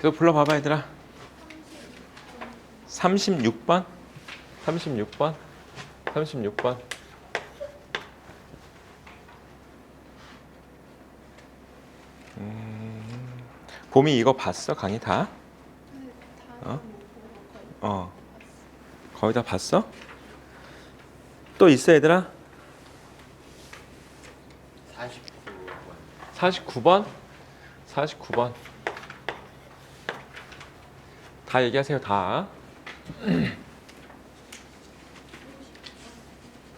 계속 불러봐봐 얘들아. 36번 36번 36번 봄이 이거 봤어? 강의 다? 어? 거의 다 봤어? 또 있어 얘들아? 49번 49번 다 얘기하세요 다.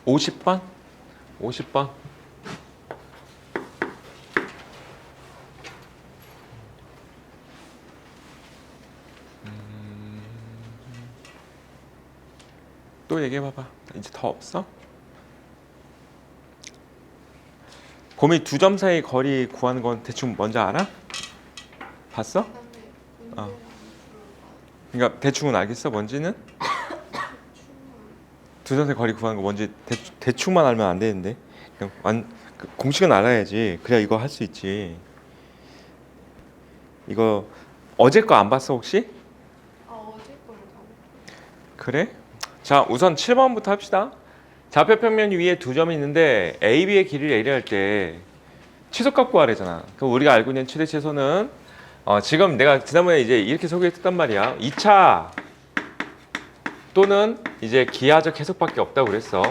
50번 50번 또 얘기해봐봐. 이제 더 없어? 봄이 두 점 사이 거리 구하는 건 대충 뭔지 알아? 봤어? 그러니까 대충은 알겠어 뭔지는? 두 점 사이 거리 구하는 거 뭔지 대충만 알면 안 되는데 그냥 공식은 알아야지. 그래야 이거 할 수 있지. 이거 어제 거 안 봤어 혹시? 어제 거를 다 그래? 자 우선 7번부터 합시다. 좌표평면 위에 두 점이 있는데 A, B의 길이를 A를 때 최소값 구하래잖아. 그럼 우리가 알고 있는 최대 최소는 지금 내가 지난번에 이제 이렇게 소개했단 말이야. 2차 또는 이제 기하적 해석밖에 없다고 그랬어.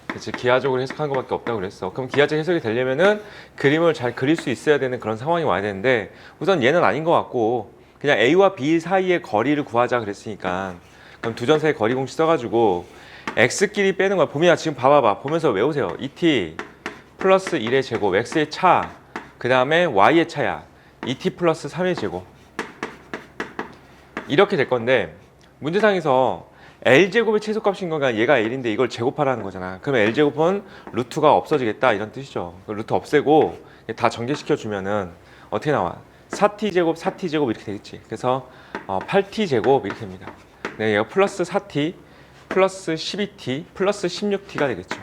그치, 기하적으로 해석하는 것밖에 없다고 그랬어. 그럼 기하적 해석이 되려면은 그림을 잘 그릴 수 있어야 되는 그런 상황이 와야 되는데 우선 얘는 아닌 것 같고 그냥 A와 B 사이의 거리를 구하자 그랬으니까 그럼 두 점 사이 거리 공식 써가지고 x끼리 빼는 거야. 봄이야 지금 봐봐봐. 보면서 외우세요. 2t 플러스 1의 제곱 x의 차 그 다음에 y의 차야. 2t 플러스 3의 제곱 이렇게 될 건데 문제상에서 L제곱의 최소값인 거가 얘가 L인데 이걸 제곱하라는 거잖아. 그러면 L제곱은 루트가 없어지겠다 이런 뜻이죠. 루트 없애고 다 전개시켜주면은 어떻게 나와? 4t제곱 4t제곱 이렇게 되겠지. 그래서 8t제곱 이렇게 됩니다. 네, 얘가 플러스 4t 플러스 12t 플러스 16t가 되겠죠.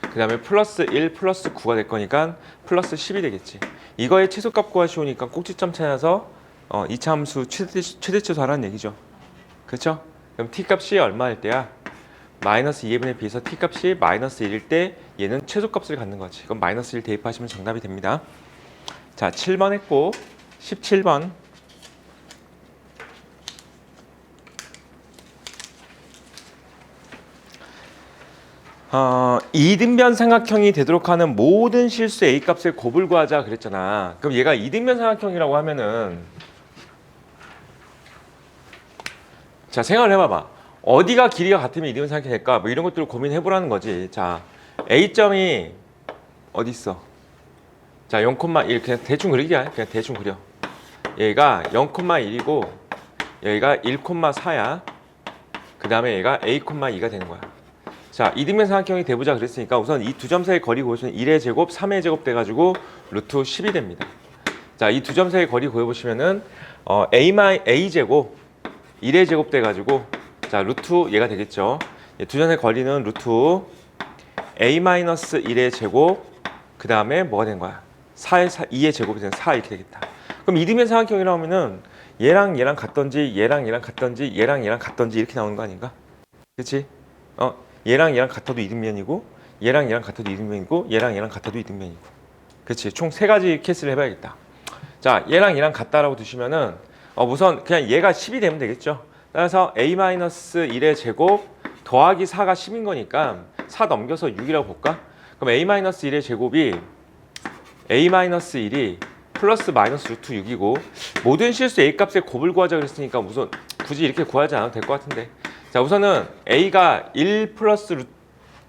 그 다음에 플러스 1 플러스 9가 될 거니까 플러스 10이 되겠지. 이거의 최소값 구하시오니까 꼭지점 찾아서 이차 함수 최대 최소 하라는 얘기죠. 그렇죠? 그럼 t 값이 얼마일 때야? 마이너스 2분의 b에서 t 값이 마이너스 1일 때 얘는 최소값을 갖는 거지. 그럼 마이너스 1 대입하시면 정답이 됩니다. 자, 7번 했고 17번 이등변 삼각형이 되도록 하는 모든 실수 a 값의 곱을 구하자 그랬잖아. 그럼 얘가 이등변 삼각형이라고 하면은 자 생각을 해봐봐. 어디가 길이가 같으면 이등변 삼각형이 될까? 뭐 이런 것들을 고민해 보라는 거지. 자 A점이 어디 있어? 자 0,1 그냥 대충 그리기야. 그냥 대충 그려. 얘가 0,1이고 여기가 1,4야. 그 다음에 얘가 A,2가 되는 거야. 자, 이등변 삼각형이 되보자 그랬으니까 우선 이 두 점 사이 거리 구해보시면 1의 제곱, 3의 제곱 돼가지고 루트 10이 됩니다. 자, 이 두 점 사이 거리 구해보시면은 A 제곱, 1의 제곱 돼가지고 자, 루트 얘가 되겠죠. 두 점 사이 거리는 루트 A-1의 제곱, 그 다음에 뭐가 되는 거야? 2의 제곱이 되는 4 이렇게 되겠다. 그럼 이등변 삼각형이라고 하면은 얘랑 얘랑 같던지 얘랑 얘랑 같던지 얘랑 얘랑 같던지 이렇게 나오는 거 아닌가? 그치? 얘랑 얘랑 같아도 이등변이고 얘랑 얘랑 같아도 이등변이고 얘랑 얘랑 같아도 이등변이고 그렇지. 총 세 가지 케이스를 해봐야겠다. 자 얘랑 얘랑 같다라고 두시면은 우선 그냥 얘가 10이 되면 되겠죠. 따라서 A-1의 제곱 더하기 4가 10인 거니까 4 넘겨서 6이라고 볼까? 그럼 A-1의 제곱이 A-1이 플러스 마이너스 루트 6이고 모든 실수 A 값의 곱을 구하자 그랬으니까 우선 굳이 이렇게 구하지 않아도 될 것 같은데 자 우선은 A가 1 플러스 루트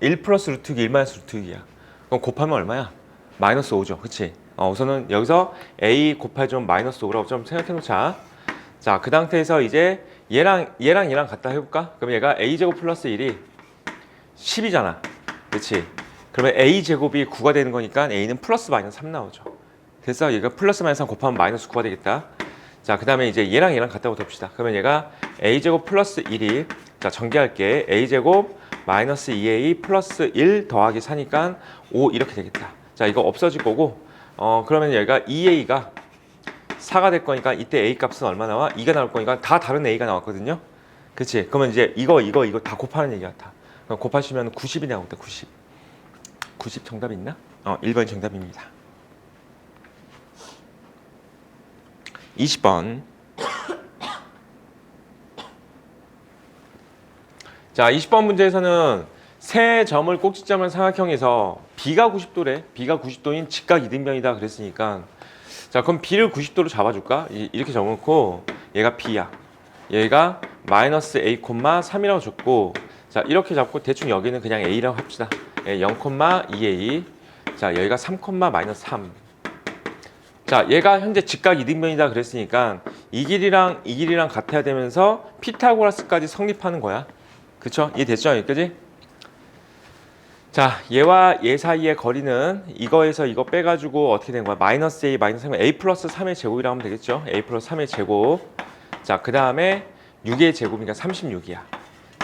6이 1 마이너스 루트 6이야. 그럼 곱하면 얼마야? 마이너스 5죠. 그치? 우선은 여기서 A 곱하기 좀 마이너스 5라고 좀 생각해 놓자. 자, 그 상태에서 이제 얘랑 같다 해볼까? 그럼 얘가 A제곱 플러스 1이 10이잖아. 그치? 그러면 A제곱이 9가 되는 거니까 A는 플러스 마이너스 3 나오죠. 그래서 얘가 플러스 마이너스 3 곱하면 마이너스 9가 되겠다. 자, 그 다음에 이제 얘랑 같다고 둡시다. 그러면 얘가 A제곱 플러스 1이 자, 전개할게. A제곱 마이너스 2A 플러스 1 더하기 4니까 5 이렇게 되겠다. 자, 이거 없어질 거고 그러면 얘가 2A가 4가 될 거니까 이때 A 값은 얼마 나와? 2가 나올 거니까 다 다른 A가 나왔거든요. 그치? 그러면 이제 이거 다 곱하는 얘기 같아. 그럼 곱하시면 90이 나오겠다. 90. 90 정답이 있나? 1번이 정답입니다. 20번. 자, 20번 문제에서는 세 점을 꼭지점을 삼각형에서 B가 90도래. B가 90도인 직각 이등변이다 그랬으니까 자, 그럼 B를 90도로 잡아줄까? 이렇게 적어놓고 얘가 B야. 얘가 마이너스 A, 3이라고 줬고 자, 이렇게 잡고 대충 여기는 그냥 A라고 합시다. 0, 2A. 자, 여기가 3, 마이너스 3. 자, 얘가 현재 직각 이등변이다 그랬으니까 이 길이랑 이 길이랑 같아야 되면서 피타고라스까지 성립하는 거야. 그쵸? 이해됐죠? 여기까지? 자, 얘와 얘 사이의 거리는 이거에서 이거 빼가지고 어떻게 된 거야? 마이너스 A, 마이너스 3, A 플러스 3의 제곱이라고 하면 되겠죠? A 플러스 3의 제곱. 자, 그 다음에 6의 제곱이니까 36이야.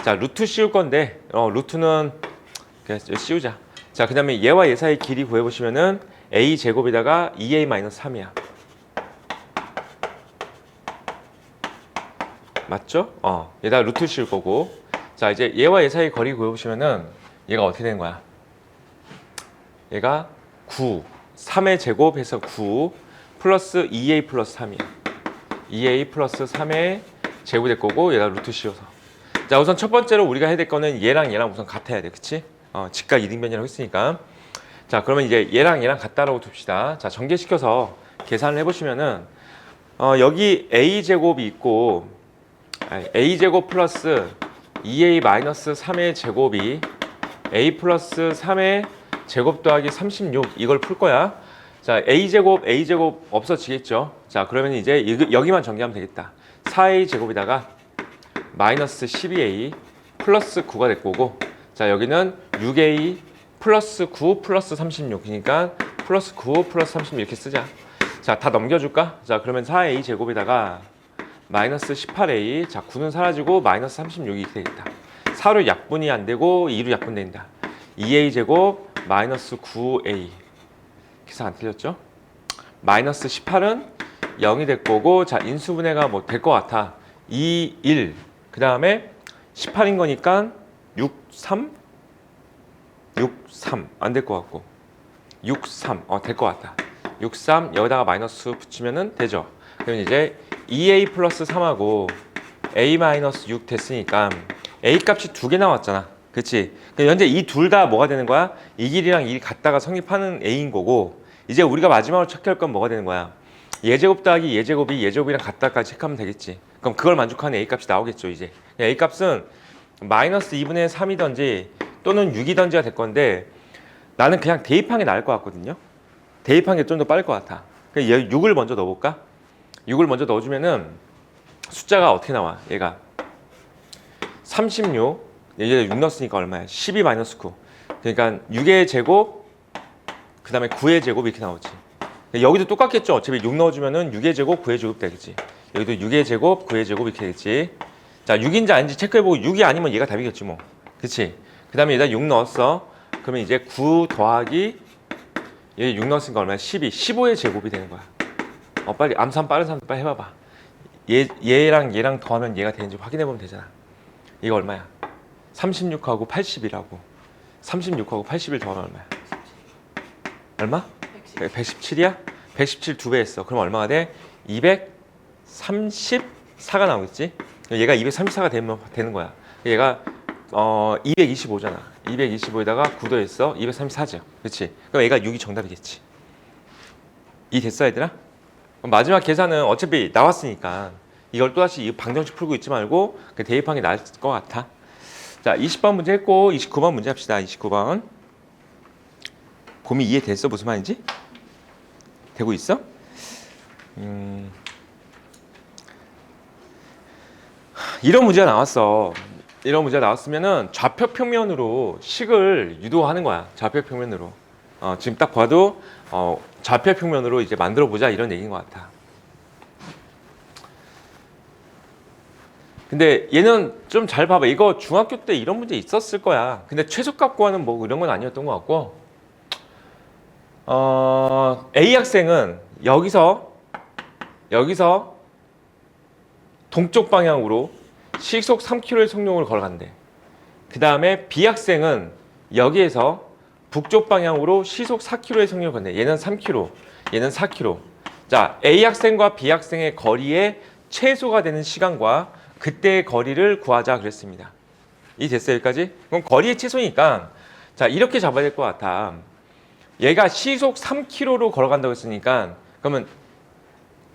자, 루트 씌울 건데, 루트는 그냥 씌우자. 자, 그 다음에 얘와 얘 사이 길이 구해보시면은 A 제곱에다가 2A 마이너스 3이야. 맞죠? 얘다가 루트 씌울 거고. 자, 이제 얘와 얘 사이 거리 구해보시면은 얘가 어떻게 되는 거야? 얘가 9, 3의 제곱해서 9 플러스 2A 플러스 3이야. 2A 플러스 3의 제곱이 될 거고 얘가 루트 씌워서. 자, 우선 첫 번째로 우리가 해야 될 거는 얘랑 우선 같아야 돼. 그치? 직각 이등변이라고 했으니까. 자, 그러면 이제 얘랑 같다라고 둡시다. 자, 전개시켜서 계산을 해보시면은 여기 A 제곱이 있고 A 제곱 플러스 2A 마이너스 3의 제곱이 A 플러스 3의 제곱 더하기 36 이걸 풀 거야. 자, A 제곱 없어지겠죠. 자, 그러면 이제 여기만 전개하면 되겠다. 4A 제곱에다가 마이너스 12A 플러스 9가 될 거고, 자, 여기는 6A 플러스 9 플러스 36 그러니까 플러스 9 플러스 36 이렇게 쓰자. 자, 다 넘겨줄까? 자, 그러면 4A 제곱에다가 마이너스 18A. 자, 9는 사라지고 마이너스 36이 되겠다. 4로 약분이 안 되고 2로 약분된다. 2A 제곱 마이너스 9A. 계산 안 틀렸죠? 마이너스 18은 0이 될 거고, 자, 인수분해가 뭐 될 것 같아. 2, 1. 그 다음에 18인 거니까 6, 3? 6, 3. 안 될 것 같고. 6, 3. 될 것 같다. 6, 3. 여기다가 마이너스 붙이면은 되죠. 그러면 이제 2A 플러스 3하고 A 마이너스 6 됐으니까 A 값이 두 개 나왔잖아. 그치? 현재 이 둘 다 뭐가 되는 거야? 이 길이랑 이 길이 같다가 성립하는 A인 거고, 이제 우리가 마지막으로 체크할 건 뭐가 되는 거야? 예제곱 더하기 예제곱이 예제곱이랑 같다까지 체크하면 되겠지. 그럼 그걸 만족하는 A 값이 나오겠죠, 이제. A 값은 마이너스 2분의 3이든지 또는 6이든지가 될 건데, 나는 그냥 대입한 게 나을 것 같거든요. 대입한 게 좀 더 빠를 것 같아. 그럼 얘 6을 먼저 넣어볼까? 6을 먼저 넣어주면은 숫자가 어떻게 나와? 얘가 36, 얘 6 넣었으니까 얼마야? 12 마이너스 9. 그러니까 6의 제곱, 그 다음에 9의 제곱 이렇게 나오지. 여기도 똑같겠죠? 어차피 6 넣어주면은 6의 제곱, 9의 제곱 되겠지. 여기도 6의 제곱, 9의 제곱 이렇게 되겠지. 자, 6인지 아닌지 체크해보고 6이 아니면 얘가 답이겠지 뭐. 그치? 그 다음에 얘다 6 넣었어. 그러면 이제 9 더하기 얘 6 넣었으니까 얼마야? 12, 15의 제곱이 되는 거야. 빨리 암산 빠른 사람 빨리 해봐봐. 얘랑 얘랑 더하면 얘가 되는지 확인해보면 되잖아. 이거 얼마야? 36하고 80이라고. 36하고 80을 더하면 얼마야? 얼마? 117이야? 117 두 배 했어. 그럼 얼마가 돼? 234가 나오겠지? 얘가 234가 되는 거야. 얘가 225잖아. 225에다가 9 더했어. 234죠. 그렇지? 그럼 얘가 6이 정답이겠지. 이 됐어, 얘들아? 그럼 마지막 계산은 어차피 나왔으니까 이걸 또다시 방정식 풀고 있지 말고 대입한 게 나을 것 같아. 자, 20번 문제 했고 29번 문제 합시다. 29번. 곰이 이해됐어? 무슨 말인지? 되고 있어? 이런 문제가 나왔어. 이런 문제가 나왔으면은 좌표 평면으로 식을 유도하는 거야. 좌표 평면으로. 지금 딱 봐도 좌표 평면으로 이제 만들어 보자 이런 얘기인 것 같아. 근데 얘는 좀 잘 봐봐. 이거 중학교 때 이런 문제 있었을 거야. 근데 최소값 구하는 뭐 이런 건 아니었던 것 같고, A 학생은 여기서 여기서 동쪽 방향으로 시속 3km의 속력을 걸어간대. 그 다음에 B학생은 여기에서 북쪽 방향으로 시속 4km의 속력을 건네. 얘는 3km, 얘는 4km. 자, A학생과 B학생의 거리의 최소가 되는 시간과 그때의 거리를 구하자 그랬습니다. 이해됐어요, 여기까지? 그럼 거리의 최소니까 자, 이렇게 잡아야 될 것 같아. 얘가 시속 3km로 걸어간다고 했으니까 그러면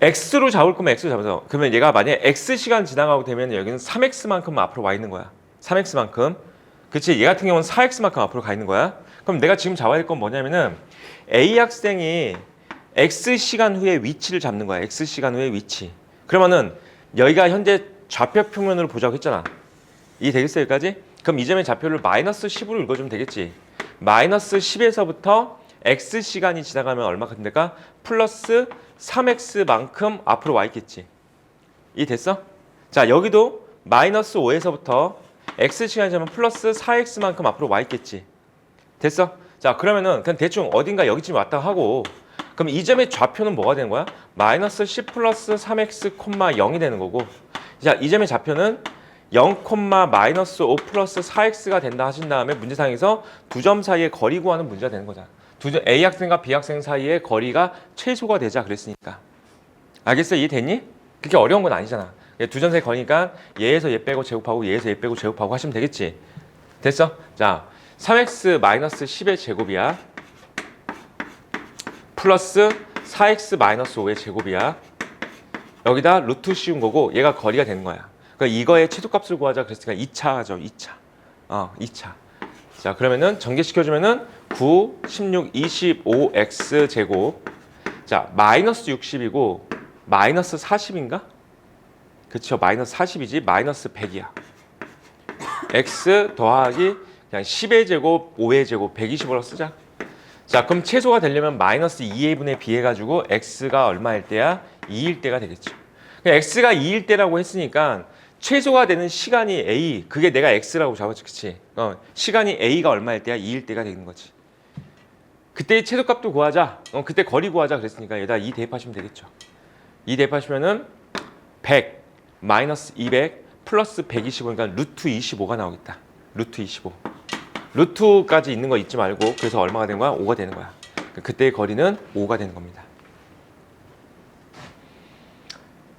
X로 잡을 거면 X로 잡아서 그러면 얘가 만약에 X시간 지나가고 되면 여기는 3X만큼 앞으로 와 있는 거야. 3X만큼. 그치? 얘 같은 경우는 4X만큼 앞으로 가 있는 거야. 그럼 내가 지금 잡아야 될 건 뭐냐면은 A학생이 X시간 후에 위치를 잡는 거야. X시간 후에 위치. 그러면은 여기가 현재 좌표 평면으로 보자고 했잖아. 이해되겠어요, 여기까지? 그럼 이 점의 좌표를 마이너스 10으로 읽어주면 되겠지. 마이너스 10에서부터 X시간이 지나가면 얼마큼 될까? 플러스 3X만큼 앞으로 와 있겠지. 이해됐어? 자, 여기도 마이너스 5에서부터 X시간이 지나면 플러스 4X만큼 앞으로 와 있겠지. 됐어? 자, 그러면은 그냥 대충 어딘가 여기쯤 왔다 하고 그럼 이 점의 좌표는 뭐가 되는 거야? 마이너스 10 플러스 3X, 0이 되는 거고 자, 이 점의 좌표는 0, 마이너스 5 플러스 4X가 된다 하신 다음에 문제상에서 두 점 사이의 거리 구하는 문제가 되는 거잖아. A학생과 B학생 사이의 거리가 최소가 되자 그랬으니까. 알겠어? 이해됐니? 그렇게 어려운 건 아니잖아. 두 점 사이 거리니까 얘에서 얘 빼고 제곱하고 얘에서 얘 빼고 제곱하고 하시면 되겠지. 됐어? 자, 3X 마이너스 10의 제곱이야. 플러스 4X 마이너스 5의 제곱이야. 여기다 루트 씌운 거고 얘가 거리가 되는 거야. 그러니까 이거의 최소값을 구하자 그랬으니까 2차죠. 2차. 2차. 자, 그러면은 전개시켜주면은 9, 16, 25x 제곱. 자, 마이너스 60이고 마이너스 40인가? 그쵸, 마이너스 40이지. 마이너스 100이야. x 더하기 그냥 10의 제곱, 5의 제곱, 120으로 쓰자. 자, 그럼 최소가 되려면 마이너스 2a분의 b 해가지고 x가 얼마일 때야? 2일 때가 되겠죠. x가 2일 때라고 했으니까 최소가 되는 시간이 a, 그게 내가 x라고 잡았지, 그치? 시간이 a가 얼마일 때야? 2일 때가 되는 거지. 그때의 최소값도 구하자. 그때 거리 구하자 그랬으니까 여기다 2 대입하시면 되겠죠. 2 대입하시면은 100 마이너스 200 플러스 125니까 루트 25가 나오겠다. 루트 25. 루트까지 있는 거 잊지 말고 그래서 얼마가 되는 거야? 5가 되는 거야. 그때의 거리는 5가 되는 겁니다.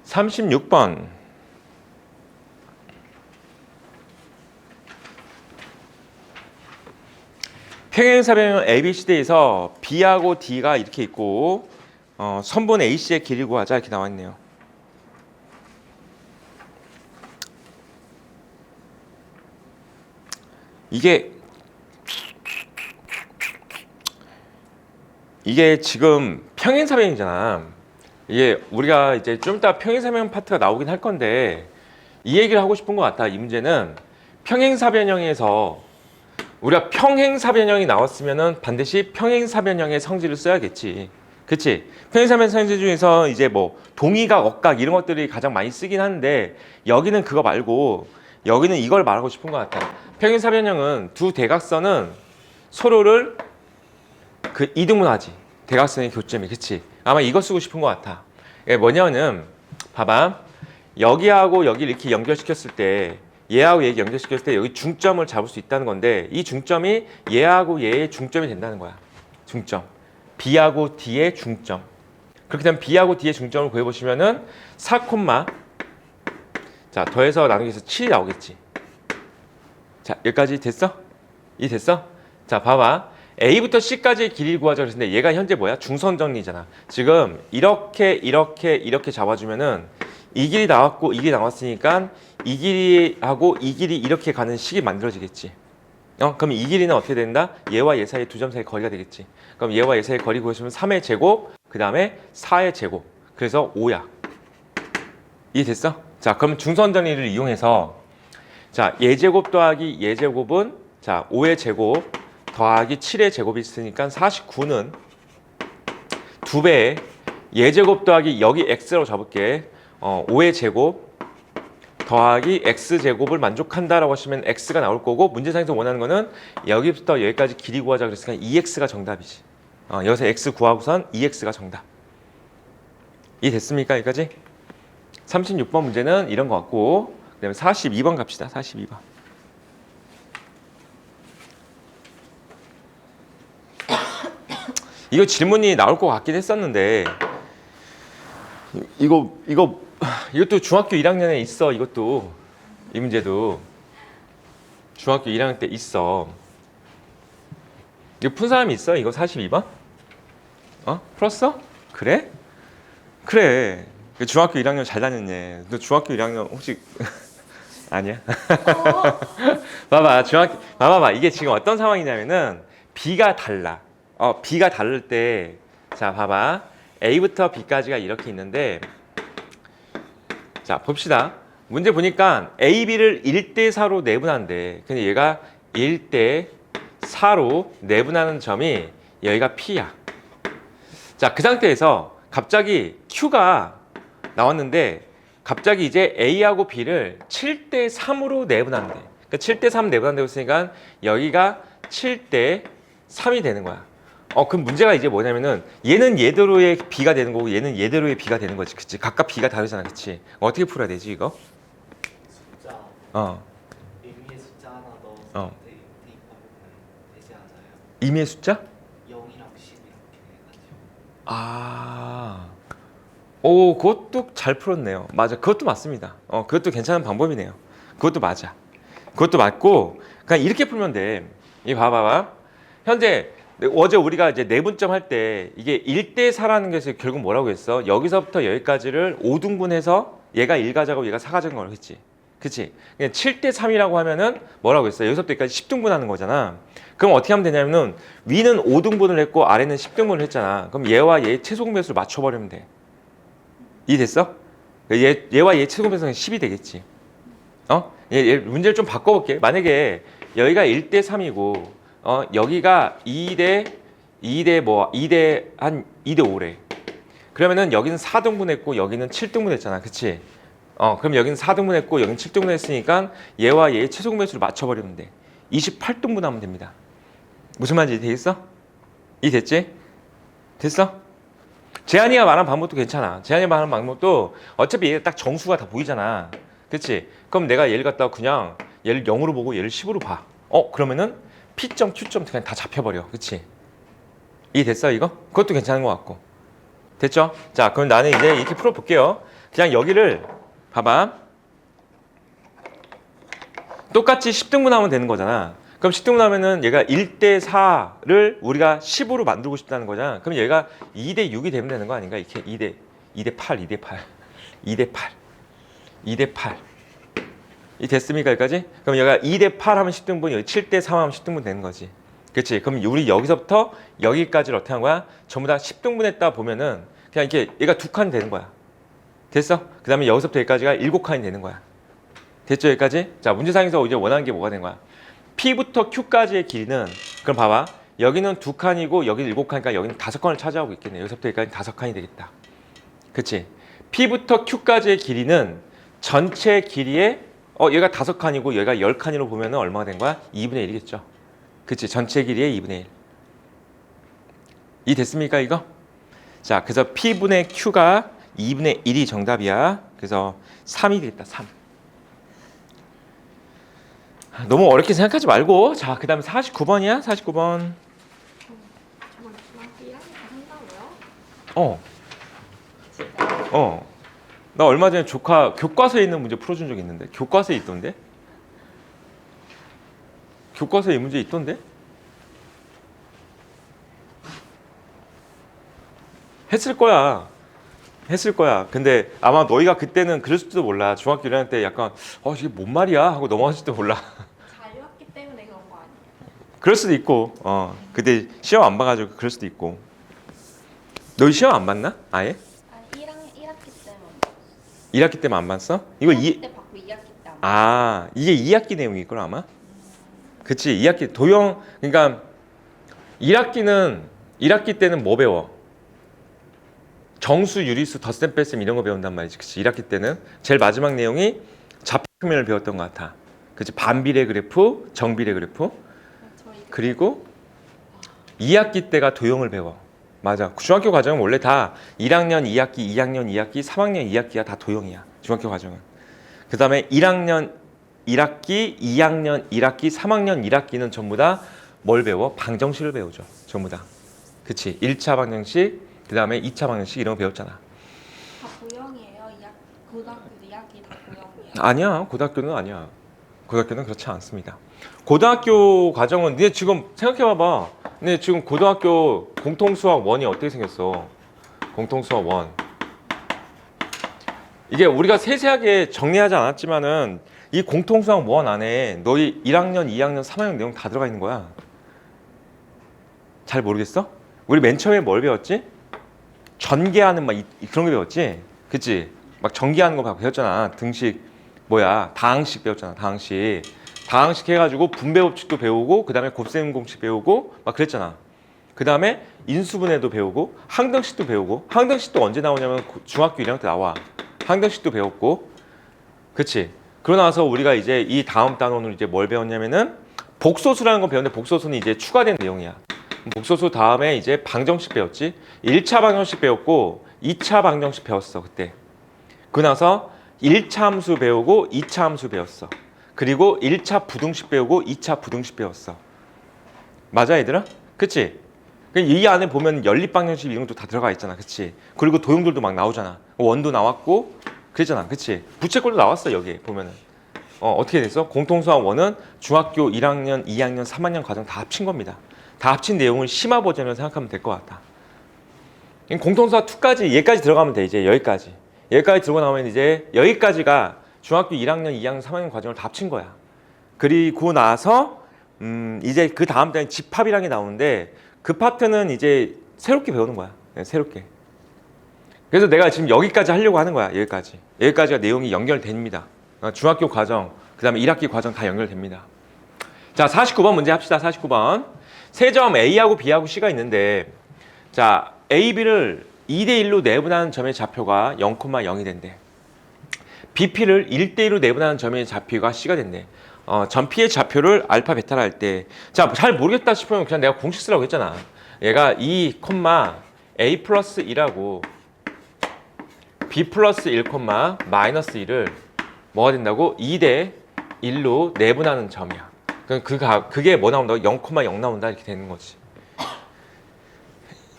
36번. 평행사변형 ABCD에서 B하고 D가 이렇게 있고 선분 AC의 길이 구하자 이렇게 나와 있네요. 이게 지금 평행사변이잖아. 이게 우리가 이제 좀 이따 평행사변 파트가 나오긴 할 건데 이 얘기를 하고 싶은 것 같아. 이 문제는 평행사변형에서 우리가 평행사변형이 나왔으면은 반드시 평행사변형의 성질을 써야겠지. 그치? 평행사변 성질 중에서 이제 뭐 동의각, 억각 이런 것들이 가장 많이 쓰긴 하는데 여기는 그거 말고 여기는 이걸 말하고 싶은 것 같아. 평행사변형은 두 대각선은 서로를 그 이등분하지. 대각선의 교점이. 그치? 아마 이거 쓰고 싶은 것 같아. 이게 뭐냐면은 봐봐. 여기하고 여기를 이렇게 연결시켰을 때 얘하고 얘 연결시켰을 때 여기 중점을 잡을 수 있다는 건데 이 중점이 얘하고 얘의 중점이 된다는 거야. 중점. B하고 D의 중점. 그렇게 되면 B하고 D의 중점을 구해보시면은 4, 자, 더해서 나누기 해서 7이 나오겠지. 자, 여기까지 됐어? 이 됐어? 자, 봐봐. A부터 C까지의 길이를 구하자 그랬는데 얘가 현재 뭐야? 중선 정리잖아. 지금 이렇게 잡아주면은 이 길이 나왔고 이 길이 나왔으니까 이 길이하고 이 길이 이렇게 가는 식이 만들어지겠지. 그럼 이 길이는 어떻게 된다? 얘와 얘 사이 두 점 사이 거리가 되겠지. 그럼 얘와 얘 사이 거리 구하시면 3의 제곱, 그 다음에 4의 제곱. 그래서 5야. 이해됐어? 자, 그럼 중선 정리를 이용해서 자, 얘제곱 더하기 얘제곱은 자, 5의 제곱 더하기 7의 제곱이 있으니까 49는 2배에 얘제곱 더하기 여기 x라고 잡을게. 5의 제곱 더하기 x제곱을 만족한다라고 하시면 x가 나올 거고 문제상에서 원하는 거는 여기부터 여기까지 길이 구하자 그랬으니까 2x가 정답이지. 여기서 x 구하고선 2x가 정답. 이해됐습니까? 여기까지? 36번 문제는 이런 거 같고, 그 다음에 42번 갑시다. 42번. 이거 질문이 나올 것 같긴 했었는데, 이것도 중학교 1학년에 있어. 이것도 이 문제도 중학교 1학년 때 있어. 이거 푼 사람이 있어? 이거 42번? 풀었어? 그래? 그래. 중학교 1학년 잘 다녔네. 너 중학교 1학년 혹시 아니야? 봐봐. 이게 지금 어떤 상황이냐면은 B가 달라. B가 다를 때, 자, 봐봐. A부터 B까지가 이렇게 있는데, 자, 봅시다. 문제 보니까 A, B를 1대 4로 내분한대. 근데 얘가 1대 4로 내분하는 점이 여기가 P야. 자, 그 상태에서 갑자기 Q가 나왔는데, 갑자기 이제 A하고 B를 7대 3으로 내분한대. 그러니까 7대 3 내분한다고 했으니까 여기가 7대 3이 되는 거야. 그럼 문제가 이제 뭐냐면은 얘는 얘대로의 B가 되는 거고 얘는 얘대로의 B가 되는 거지. 그치? 각각 B가 다르잖아. 그치? 어떻게 풀어야 되지, 이거? 숫자 어. 의미의 숫자 하나 넣어서 대입하면 되지 않아요? 임의의 숫자? 0이랑 10 이렇게 해가지고. 오, 그것도 잘 풀었네요. 맞아. 그것도 맞습니다. 그것도 괜찮은 방법이네요. 그것도 맞아. 그것도 맞고, 그냥 이렇게 풀면 돼. 이 봐봐. 현재 어제 우리가 이제 내분점 할 때 이게 1대 4라는 것이 결국 뭐라고 했어? 여기서부터 여기까지를 5등분해서 얘가 1가자고 얘가 4가자는 거라고 했지. 그치? 그냥 7대 3이라고 하면은 뭐라고 했어? 여기서부터 여기까지 10등분하는 거잖아. 그럼 어떻게 하면 되냐면은 위는 5등분을 했고 아래는 10등분을 했잖아. 그럼 얘와 얘의 최소공배수를 맞춰버리면 돼. 이해됐어? 얘와 얘 최소공배수는 10이 되겠지. 얘 문제를 좀 바꿔볼게. 만약에 여기가 1대 3이고 여기가 2대 5래. 그러면은 여기는 4등분 했고 여기는 7등분 했잖아. 그치? 그럼 여기는 4등분 했고 여기는 7등분 했으니까 얘와 얘의 최소공배수를 맞춰버리면 돼. 28등분 하면 됩니다. 무슨 말인지 되겠어? 이해됐지? 됐어? 재한이가 말한 방법도 괜찮아. 재한이가 말한 방법도 어차피 얘가 딱 정수가 다 보이잖아. 그치? 그럼 내가 얘를 갖다가 그냥 얘를 0으로 보고 얘를 10으로 봐. 그러면은 P점, Q점 그냥 다 잡혀버려. 그치? 이해됐어, 이거? 그것도 괜찮은 것 같고. 됐죠? 자, 그럼 나는 이제 이렇게 풀어볼게요. 그냥 여기를 봐봐. 똑같이 10등분 하면 되는 거잖아. 그럼 10등분 하면은 얘가 1대 4를 우리가 10으로 만들고 싶다는 거잖아. 그럼 얘가 2대 6이 되면 되는 거 아닌가? 이렇게 2대 8. 이 됐습니까, 여기까지? 그럼 얘가 2대 8 하면 10등분, 여기 7대 3 하면 10등분 되는 거지. 그렇지? 그럼 우리 여기서부터 여기까지를 어떻게 한 거야? 전부 다 10등분 했다 보면은 그냥 이렇게 얘가 두 칸이 되는 거야. 됐어? 그 다음에 여기서부터 여기까지가 7칸이 되는 거야. 됐죠, 여기까지? 자, 문제상에서 이제 원하는 게 뭐가 된 거야? P부터 Q까지의 길이는, 그럼 봐봐. 여기는 두 칸이고 여기는 7칸이니까 여기는 5칸을 차지하고 있겠네. 여기서부터 여기까지 5칸이 되겠다. 그치? P부터 Q까지의 길이는 전체 길이의 얘가 5칸이고 얘가 10칸으로 보면은 얼마가 된 거야? 2분의 1이겠죠. 그치? 전체 길이의 2분의 1. 이 됐습니까, 이거? 자, 그래서 P분의 Q가 2분의 1이 정답이야. 그래서 3이 되겠다, 3. 너무 어렵게 생각하지 말고. 자, 그 다음에 49번이야, 49번. 정말 중학교 1학년 때 한다고요? 나 얼마 전에 조카 교과서에 있는 문제 풀어준 적 있는데. 교과서에 있던데? 교과서에 이 문제 있던데? 했을 거야. 근데 아마 너희가 그때는 그랬을지도 몰라. 중학교 1학년 때 약간 이게 뭔 말이야 하고 넘어갔을지도 몰라. 잘 왔기 때문에 그런 거 아니에요? 그럴 수도 있고. 그때 시험 안 봐가지고 그럴 수도 있고. 너희 시험 안 봤나? 아예? 아니 1학기 때만 1학기 때만 안 봤어? 이거 1학기 때 받고 2학기 때 안 받고. 이게 2학기 내용일 걸 아마? 그치, 2학기 도형. 그러니까 1학기 때는 뭐 배워? 정수, 유리수, 덧셈, 뺄셈 이런 거 배운단 말이지. 그치? 1학기 때는 제일 마지막 내용이 좌표면을 배웠던 것 같아. 그치? 반비례 그래프, 정비례 그래프. 저희 그리고 2학기 때가 도형을 배워. 맞아. 중학교 과정은 원래 다 1학년 2학기, 2학년 2학기, 3학년 2학기가 다 도형이야. 중학교 과정은. 그 다음에 1학년 1학기, 2학년 1학기, 3학년 1학기는 전부 다 뭘 배워? 방정식을 배우죠. 전부 다. 그치? 1차 방정식, 그 다음에 2차 방정식 이런 거 배웠잖아. 다 고형이에요. 고등학교 2학기 다 고형이에요. 아니야. 고등학교는 아니야. 고등학교는 그렇지 않습니다. 고등학교 과정은 니네 지금 생각해봐봐. 니네 지금 고등학교 공통수학 1이 어떻게 생겼어? 공통수학 1. 이게 우리가 세세하게 정리하지 않았지만은 이 공통수학 1 안에 너희 1학년, 2학년, 3학년 내용 다 들어가 있는 거야. 잘 모르겠어? 우리 맨 처음에 뭘 배웠지? 전개하는 막 그런 거 배웠지? 그치? 막 전개하는 거 배웠잖아. 등식 뭐야? 다항식 배웠잖아. 다항식 해가지고 분배 법칙도 배우고 그 다음에 곱셈 공식 배우고 막 그랬잖아. 그 다음에 인수분해도 배우고 항등식도 배우고 항등식도 언제 나오냐면 중학교 1학년 때 나와. 항등식도 배웠고 그치? 그러고 나서 우리가 이제 이 다음 단원으로 이제 뭘 배웠냐면은 복소수라는 거 배웠는데 복소수는 이제 추가된 내용이야. 복소수 다음에 이제 방정식 배웠지. 1차 방정식 배웠고 2차 방정식 배웠어 그때. 그러고 나서 1차 함수 배우고 2차 함수 배웠어. 그리고 1차 부등식 배우고 2차 부등식 배웠어. 맞아 얘들아? 그치? 이 안에 보면 연립방정식 이런 것도 다 들어가 있잖아. 그치? 그리고 도형들도 막 나오잖아. 원도 나왔고 그랬잖아. 그치? 부채꼴도 나왔어 여기 보면은. 어떻게 됐어? 공통수학 1은 중학교 1학년, 2학년, 3학년 과정 다 합친 겁니다. 다 합친 내용을 심화 버전으로 생각하면 될 것 같다. 공통수학 2까지 얘까지 들어가면 돼. 이제 여기까지 들고 나오면 이제 여기까지가 중학교 1학년, 2학년, 3학년 과정을 다 합친 거야. 그리고 나서 이제 그 다음 달에 집합이라는 게 나오는데 그 파트는 이제 새롭게 배우는 거야. 네, 새롭게. 그래서 내가 지금 여기까지 하려고 하는 거야. 여기까지가 내용이 연결됩니다. 중학교 과정, 그 다음에 1학기 과정 다 연결됩니다. 자, 49번 문제 합시다. 49번. 세 점 A하고 B하고 C가 있는데 자, A, B를 2대1로 내분하는 점의 좌표가 0,0이 된대. BP를 1대1로 내분하는 점의 좌표가 C가 된대. 점P의 좌표를 알파, 베타라 할 때 자, 잘 모르겠다 싶으면 그냥 내가 공식 쓰라고 했잖아. 얘가 2, A 플러스 2라고 B 플러스 1, 마이너스 1을 뭐가 된다고? 2대 1로 내분하는 점이야. 그게 뭐 나온다고? 0,0 나온다 이렇게 되는 거지.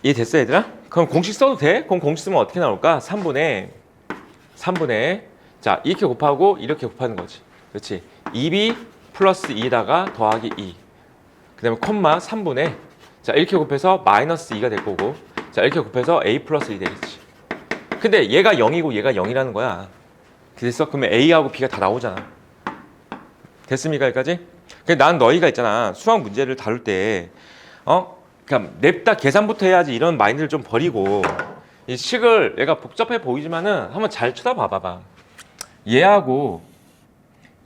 이해됐어 얘들아? 그럼 공식 써도 돼? 그럼 공식 쓰면 어떻게 나올까? 3분의 자 이렇게 곱하고 이렇게 곱하는 거지. 그렇지? 2b 플러스 2에다가 더하기 2 그 다음에 콤마 3분의 자 이렇게 곱해서 마이너스 2가 될 거고 자 이렇게 곱해서 a 플러스 2 되겠지. 근데 얘가 0이고 얘가 0이라는 거야. 됐어? 그러면 A하고 B가 다 나오잖아. 됐습니까? 여기까지? 난 너희가 있잖아. 수학 문제를 다룰 때 그냥 냅다 계산부터 해야지 이런 마인드를 좀 버리고 이 식을 얘가 복잡해 보이지만은 한번 잘 쳐다봐봐. 얘하고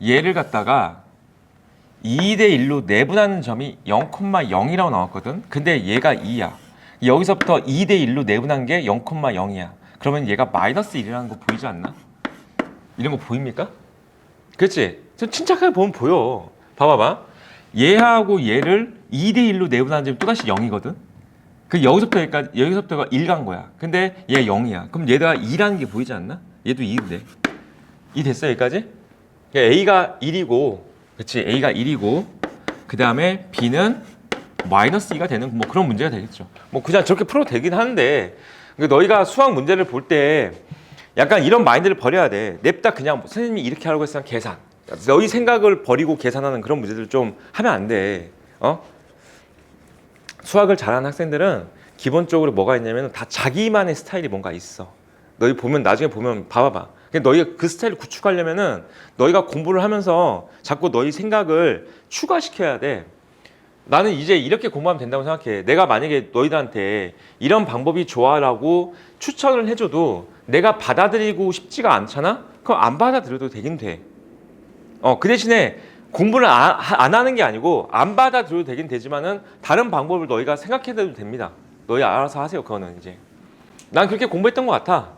얘를 갖다가 2대1로 내분하는 점이 0,0이라고 나왔거든. 근데 얘가 2야. 여기서부터 2대1로 내분한 게 0,0이야. 그러면 얘가 마이너스 1이라는 거 보이지 않나? 이런 거 보입니까? 그렇지? 좀 침착하게 보면 보여. 봐봐봐. 얘하고 얘를 2대1로 내분하는 점이 또다시 0이거든? 여기서부터가 1 간 거야. 근데 얘 0이야. 그럼 얘가 2라는 게 보이지 않나? 얘도 2인데. 2 됐어, 여기까지? A가 1이고, 그치? A가 1이고, 그 다음에 B는 마이너스 2가 되는 뭐 그런 문제가 되겠죠. 뭐 그냥 저렇게 풀어도 되긴 하는데, 너희가 수학 문제를 볼 때 약간 이런 마인드를 버려야 돼. 냅다 그냥 선생님이 이렇게 하라고 했으면 계산. 너희 생각을 버리고 계산하는 그런 문제들 좀 하면 안 돼. 수학을 잘하는 학생들은 기본적으로 뭐가 있냐면 다 자기만의 스타일이 뭔가 있어. 너희 보면 나중에 보면 봐봐봐. 너희가 그 스타일을 구축하려면은 너희가 공부를 하면서 자꾸 너희 생각을 추가시켜야 돼. 나는 이제 이렇게 공부하면 된다고 생각해. 내가 만약에 너희들한테 이런 방법이 좋아라고 추천을 해줘도 내가 받아들이고 싶지가 않잖아? 그럼 안 받아들여도 되긴 돼. 그 대신에 공부를 안 하는 게 아니고 안 받아들여도 되긴 되지만은 다른 방법을 너희가 생각해도 됩니다. 너희 알아서 하세요. 그거는 이제. 난 그렇게 공부했던 것 같아.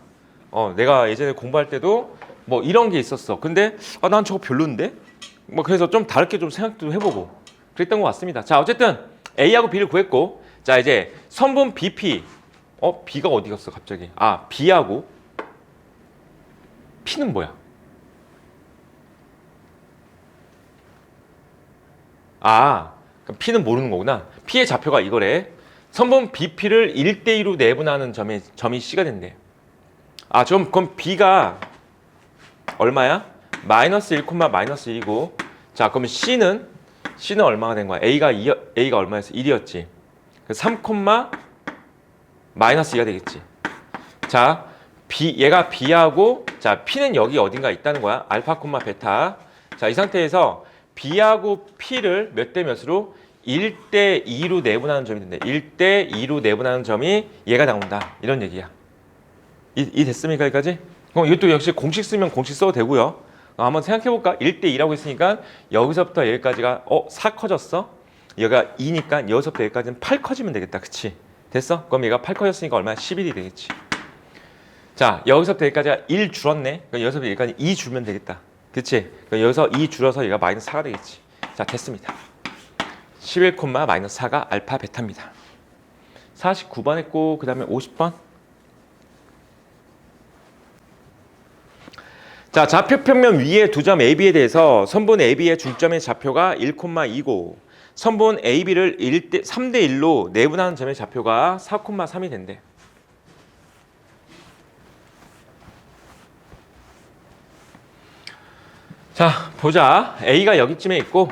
내가 예전에 공부할 때도 뭐 이런 게 있었어. 근데 난 저거 별론데? 뭐 그래서 좀 다르게 좀 생각도 해보고 그랬던 것 같습니다. 자, 어쨌든 A하고 B를 구했고 자 이제 선분 BP B가 어디 갔어 갑자기? 아, B하고 P는 뭐야? 아, 그럼 P는 모르는 거구나. P의 좌표가 이거래. 선분 BP를 1대2로 내분하는 점이 C가 된대. 아, 그럼 B가 얼마야? 마이너스 1, 마이너스 1이고. 자, 그러면 C는 얼마가 된 거야? A가 얼마였어? 1이었지. 3, 마이너스 2가 되겠지. 자, 얘가 B하고, 자, P는 여기 어딘가 있다는 거야. 알파, 베타. 자, 이 상태에서 B하고 P를 몇 대 몇으로? 1대 2로 내분하는 점이 된다. 1대 2로 내분하는 점이 얘가 나온다. 이런 얘기야. 이 됐습니까? 여기까지? 그럼 이것도 역시 공식 쓰면 공식 써도 되고요. 한번 생각해볼까? 1대 2라고 했으니까 여기서부터 여기까지가 4 커졌어? 얘가 2니까 여기서부터 여기까지는 8 커지면 되겠다. 그치? 됐어? 그럼 얘가 8 커졌으니까 얼마야? 11이 되겠지. 자, 여기서부터 여기까지가 1 줄었네. 그럼 여기서부터 여기까지 2 줄면 되겠다. 그치? 그럼 여기서 2 줄어서 얘가 마이너스 4가 되겠지. 자, 됐습니다. 11, 마이너스 4가 알파 베타입니다. 49번 했고 그 다음에 50번. 자, 좌표 평면 위에 두 점 AB에 대해서 선분 AB의 중점의 좌표가 1,2고 선분 AB를 3대 1로 내분하는 점의 좌표가 4,3이 된대. 자, 보자. A가 여기쯤에 있고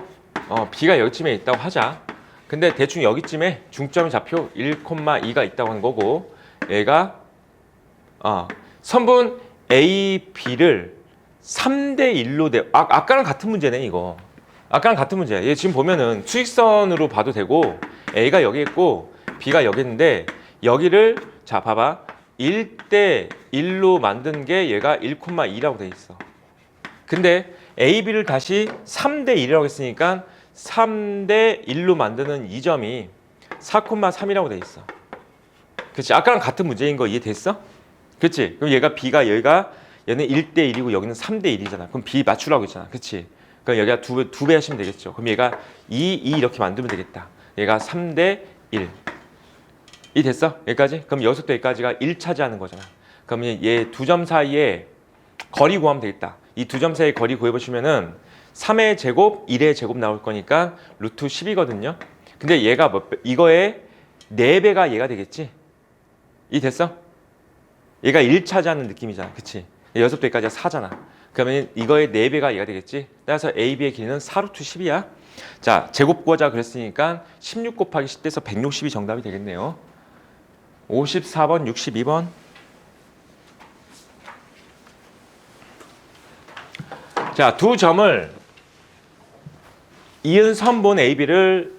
B가 여기쯤에 있다고 하자. 근데 대충 여기쯤에 중점의 좌표 1,2가 있다고 하는 거고 얘가 선분 A, B를 3대 1로 아까랑 같은 문제네 이거. 아까랑 같은 문제야. 얘 지금 보면은 수직선으로 봐도 되고 A가 여기 있고 B가 여기 있는데 여기를 자 봐봐 1대 1로 만든 게 얘가 1,2라고 돼 있어. 근데 A, B를 다시 3대 1이라고 했으니까 3대 1로 만드는 이 점이 4,3이라고 돼 있어. 그치? 아까랑 같은 문제인 거 이해됐어? 그치? 그럼 얘가 B가 얘는 1대 1이고 여기는 3대 1이잖아. 그럼 B 맞추라고 했잖아. 그치? 그럼 여기가 두 배 하시면 되겠죠. 그럼 얘가 2 이렇게 만들면 되겠다. 얘가 3대 1. 이 됐어? 여기까지? 그럼 여기서부터 여기까지가 1 차지하는 거잖아. 그러면 얘 두 점 사이에 거리 구하면 되겠다. 이 두 점 사이에 거리 구해보시면은 3의 제곱, 1의 제곱 나올 거니까 루트 10이거든요. 근데 얘가 이거의 4배가 얘가 되겠지? 이 됐어? 얘가 1 차지하는 느낌이잖아. 그치? 여기서부터 여기까지가 4잖아. 그러면 이거의 4배가 얘가 되겠지? 따라서 A, B의 길이는 4루트 10이야. 자, 제곱 구하자 그랬으니까 16 곱하기 10 돼서 160이 정답이 되겠네요. 54번, 62번. 자, 두 점을 이은 선분 AB를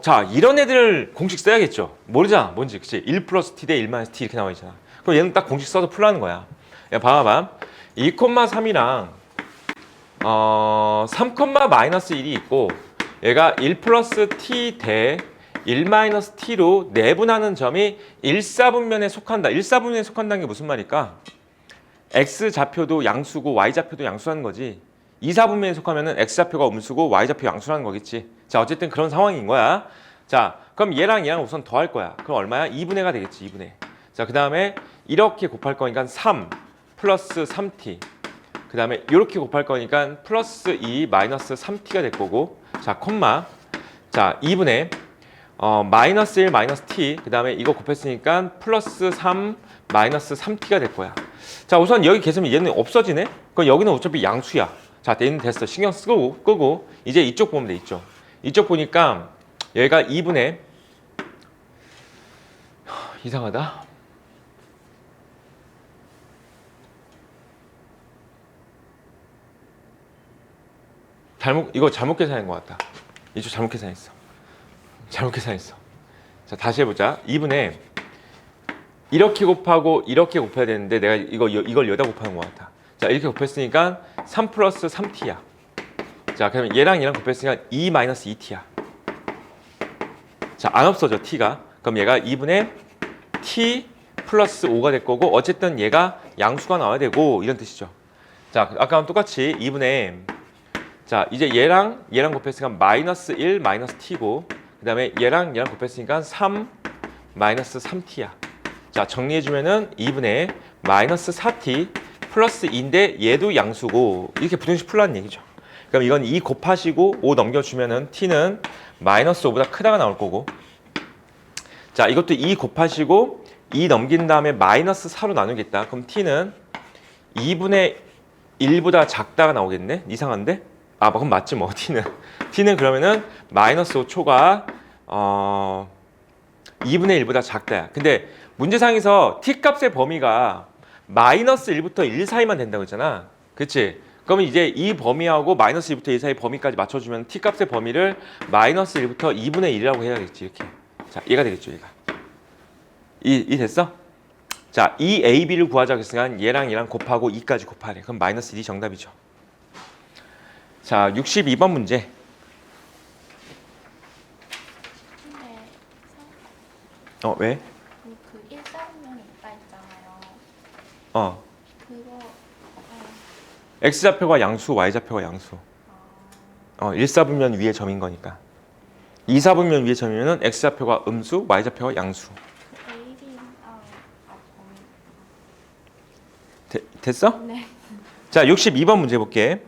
자, 이런 애들 공식 써야겠죠. 모르잖아. 뭔지. 그치? 1 플러스 T 대 1 마이너스 T 이렇게 나와 있잖아. 그럼 얘는 딱 공식 써서 풀라는 거야. 야, 봐봐. 2,3이랑 3, 마이너스 1이 있고 얘가 1 플러스 T 대 1 마이너스 T로 내분하는 점이 1사분면에 속한다. 1사분면에 속한다는 게 무슨 말일까? X 좌표도 양수고 Y 좌표도 양수라는 거지. 2사분면에 속하면은 X 좌표가 음수고 Y 좌표 양수라는 거겠지. 자, 어쨌든 그런 상황인 거야. 자, 그럼 얘랑 우선 더할 거야. 그럼 얼마야? 2분의가 되겠지. 2분의. 자, 그 다음에 이렇게 곱할 거니까 3 플러스 3t. 그 다음에 이렇게 곱할 거니까 플러스 2 마이너스 3t가 될 거고. 자, 콤마. 자, 2분의 마이너스 1 마이너스 t. 그 다음에 이거 곱했으니까 플러스 3 마이너스 3t가 될 거야. 자, 우선 여기 계시면 얘는 없어지네? 그럼 여기는 어차피 양수야. 자, 얘는 됐어. 신경 끄고 이제 이쪽 보면 돼. 이쪽 보니까 얘가 2분의 이상하다. 이거 잘못 계산한 것 같다. 이쪽 잘못 계산했어. 자, 다시 해보자. 2분의 이렇게 곱하고 이렇게 곱해야 되는데 내가 이걸 여기다 곱하는 것 같아. 자, 이렇게 곱했으니까 3 플러스 3t야. 자, 그러면 얘랑 곱했으니까 2 마이너스 2t야. 자, 안 없어져 t가. 그럼 얘가 2분의 t 플러스 5가 될 거고 어쨌든 얘가 양수가 나와야 되고 이런 뜻이죠. 자, 아까랑 똑같이 2분의 자, 이제 얘랑 곱했으니까 마이너스 1 마이너스 t고 그 다음에 얘랑 곱했으니까 3 마이너스 3t야. 자, 정리해주면은 2분의 마이너스 4t 플러스 2인데 얘도 양수고 이렇게 부등식 풀라는 얘기죠. 그럼 이건 2 곱하시고 5 넘겨주면은 t는 마이너스 5보다 크다가 나올 거고, 자, 이것도 2 곱하시고 2 넘긴 다음에 마이너스 4로 나누겠다. 그럼 t는 2분의 1보다 작다가 나오겠네? 이상한데? 아, 그럼 맞지 뭐. t는 그러면은 마이너스 5초가 2분의 1보다 작다야. 근데 문제상에서 t 값의 범위가 마이너스 1부터 1 사이만 된다고 했잖아. 그치? 그러면 이제 이 범위하고 마이너스 1부터 1 사이 범위까지 맞춰주면 t 값의 범위를 마이너스 1부터 2분의 1이라고 해야겠지. 이렇게. 자, 얘가 되겠죠, 얘가. 이 됐어? 자, 이 a, b를 구하자고 했으니까 얘랑 얘랑 곱하고 2까지 곱하래. 그럼 마이너스 1이 정답이죠. 자, 62번 문제. 근데 왜? 그 1사분면이 있다 했잖아요. 그거 x좌표가 양수, y좌표가 양수. 1사분면 위에 점인 거니까. 2사분면 위에 점이면은 x좌표가 음수, y좌표가 양수. 그 A, B 됐어? 네. 자, 62번 문제 볼게.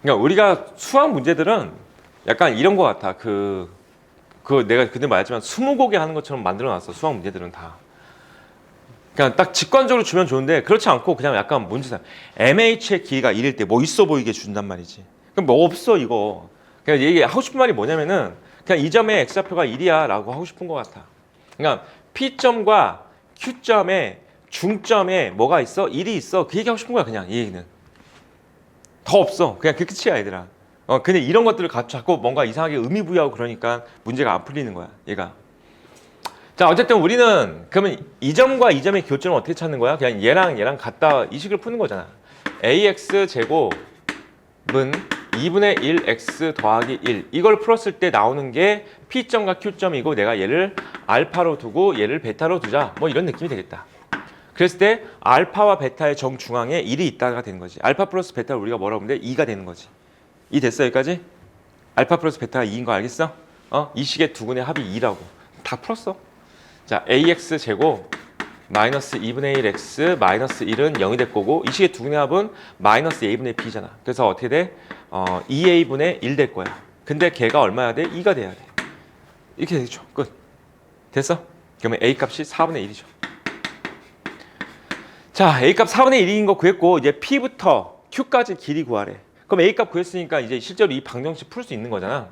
그러니까 우리가 수학 문제들은 약간 이런 거 같아. 내가 그때 말했지만 20곡에 하는 것처럼 만들어놨어. 수학 문제들은 다. 그냥 딱 직관적으로 주면 좋은데 그렇지 않고 그냥 약간 문제상 MH의 길이가 1일 때 뭐 있어 보이게 준단 말이지. 그럼 뭐 없어 이거. 그냥 얘기하고 싶은 말이 뭐냐면은 그냥 이 점의 x좌표가 1이야 라고 하고 싶은 것 같아. 그러니까 P점과 Q점의 중점에 뭐가 있어? 1이 있어. 그 얘기하고 싶은 거야 그냥 이 얘기는. 더 없어. 그냥 그 끝이야 얘들아. 근데 이런 것들을 자꾸 뭔가 이상하게 의미 부여하고 그러니까 문제가 안 풀리는 거야 얘가. 자, 어쨌든 우리는 그러면 이 점과 이 점의 교점을 어떻게 찾는 거야? 그냥 얘랑 얘랑 같다 이 식을 푸는 거잖아. ax 제곱은 2분의 1x 더하기 1 이걸 풀었을 때 나오는 게 P점과 Q점이고 내가 얘를 알파로 두고 얘를 베타로 두자 뭐 이런 느낌이 되겠다. 그랬을 때 알파와 베타의 정중앙에 1이 있다가 되는 거지. 알파 플러스 베타를 우리가 뭐라고 하면 돼? 2가 되는 거지. 2 됐어 여기까지? 알파 플러스 베타가 2인 거 알겠어? 이 식의 두 근의 합이 2라고. 다 풀었어. 자, ax 제곱 마이너스 2분의 1x 마이너스 1은 0이 될 거고 이 식의 두 근의 합은 마이너스 a분의 b잖아. 그래서 어떻게 돼? 2a분의 1 될 거야. 근데 걔가 얼마야 돼? 2가 돼야 돼. 이렇게 되죠. 끝. 됐어? 그러면 a 값이 4분의 1이죠. 자, a 값 4분의 1인 거 구했고 이제 p부터 q까지 길이 구하래. 그럼 a 값 구했으니까 이제 실제로 이 방정식 풀 수 있는 거잖아.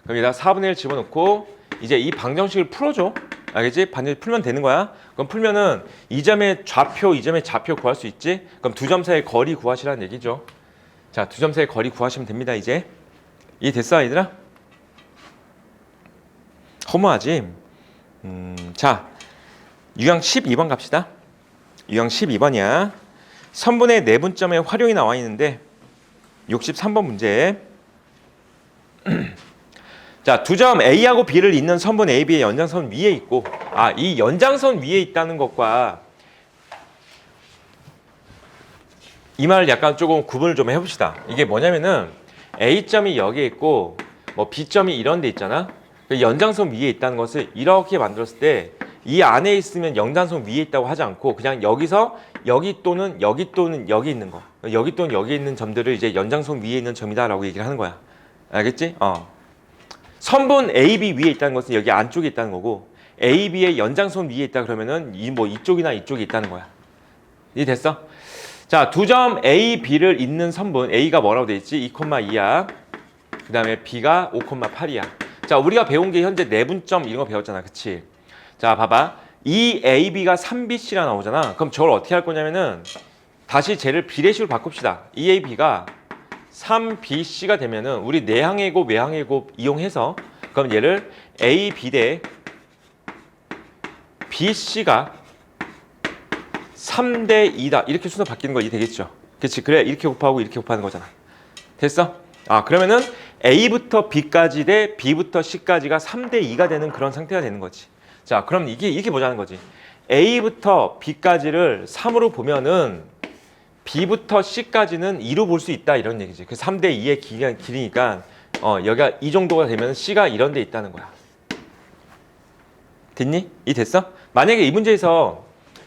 그럼 여기다 4분의 1 집어넣고 이제 이 방정식을 풀어줘. 알겠지? 반드시 풀면 되는 거야. 그럼 풀면은 이 점의 좌표, 이 점의 좌표 구할 수 있지? 그럼 두 점 사이의 거리 구하시라는 얘기죠. 자, 두 점 사이의 거리 구하시면 됩니다. 이제 이해됐어, 아이들아? 허무하지? 자, 유형 12번 갑시다. 유형 12번이야. 선분의 내분점의 활용이 나와 있는데 63번 문제. 자, 두 점 A하고 B를 잇는 선분 AB의 연장선 위에 있고 이 연장선 위에 있다는 것과 이 말을 약간 조금 구분을 좀 해봅시다. 이게 뭐냐면은 A점이 여기에 있고 뭐 B점이 이런 데 있잖아. 연장선 위에 있다는 것을 이렇게 만들었을 때 이 안에 있으면 연장선 위에 있다고 하지 않고 그냥 여기서 여기 또는 여기 또는 여기 있는 거, 여기 또는 여기 있는 점들을 이제 연장선 위에 있는 점이다라고 얘기를 하는 거야. 알겠지? 선분 AB 위에 있다는 것은 여기 안쪽에 있다는 거고 AB의 연장선 위에 있다 그러면은 이쪽이나 이쪽에 있다는 거야. 이해됐어? 자, 두 점 A, B를 잇는 선분 A가 뭐라고 돼 있지? 2,2야. 그 다음에 B가 5,8이야. 자, 우리가 배운 게 현재 내분점 이런 거 배웠잖아. 그치? 자, 봐봐. 이 AB가 3BC라 나오잖아. 그럼 저걸 어떻게 할 거냐면은 다시 쟤를 비례식으로 바꿉시다. 이 AB가 3BC가 되면은 우리 내항의 곱, 외항의 곱 이용해서 그럼 얘를 AB 대 BC가 3대 2다. 이렇게 순서 바뀌는 거 이해되겠죠? 그치? 그래, 이렇게 곱하고 이렇게 곱하는 거잖아. 됐어? 그러면은 A부터 B까지 대 B부터 C까지가 3대 2가 되는 그런 상태가 되는 거지. 자, 그럼 이게 이렇게 보자는 거지. A부터 B까지를 3으로 보면은 B부터 C까지는 2로 볼 수 있다 이런 얘기지. 그 3대 2의 길이니까 여기가 이 정도가 되면 C가 이런 데 있다는 거야. 됐니? 이 됐어? 만약에 이 문제에서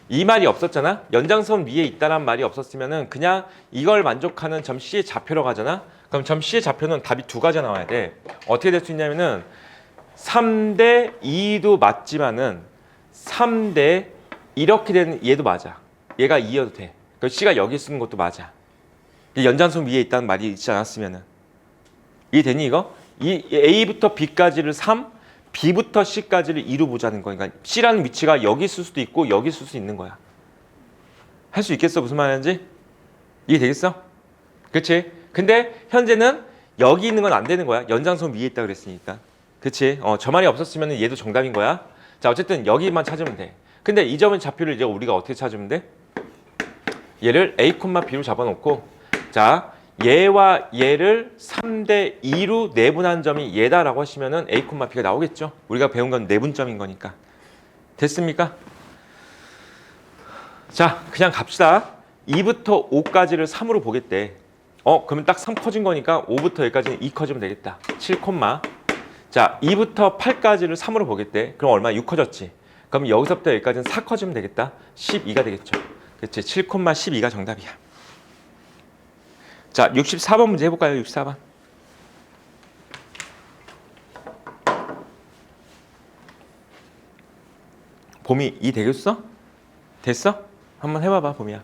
이 말이 없었잖아? 연장선 위에 있다란 말이 없었으면은 그냥 이걸 만족하는 점 C의 좌표로 가잖아? 그럼 점 C의 좌표는 답이 두 가지가 나와야 돼. 어떻게 될 수 있냐면은 3대 2도 맞지만은 3대 이렇게 되는 얘도 맞아. 얘가 2여도 돼. 그 C가 여기 쓰는 것도 맞아. 연장선 위에 있다는 말이 있지 않았으면은. 이해되니 이거? 이 A부터 B까지를 3, B부터 C까지를 2로 보자는 거야. 그러니까 C라는 위치가 여기 있을 수도 있고 여기 있을 수 있는 거야. 할 수 있겠어? 무슨 말인지? 이해되겠어? 그치? 근데 현재는 여기 있는 건 안 되는 거야. 연장선 위에 있다 그랬으니까. 그치? 저 말이 없었으면 얘도 정답인 거야. 자, 어쨌든 여기만 찾으면 돼. 근데 이 점의 좌표를 이제 우리가 어떻게 찾으면 돼? 얘를 A, B로 잡아놓고 자, 얘와 얘를 3대 2로 내분한 점이 얘다라고 하시면은 A, B가 나오겠죠. 우리가 배운 건 내분점인 거니까. 됐습니까? 자, 그냥 갑시다. 2부터 5까지를 3으로 보겠대. 그러면 딱 3 커진 거니까 5부터 여기까지는 2 커지면 되겠다. 7, 자, 2부터 8까지를 3으로 보겠대. 그럼 얼마? 6 커졌지. 그럼 여기서부터 여기까지는 4 커지면 되겠다. 12가 되겠죠. 그치? 7, 12가 정답이야. 자, 64번 문제 해볼까요? 64번. 봄이 이 되겠어? 됐어? 한번 해봐봐, 봄이야.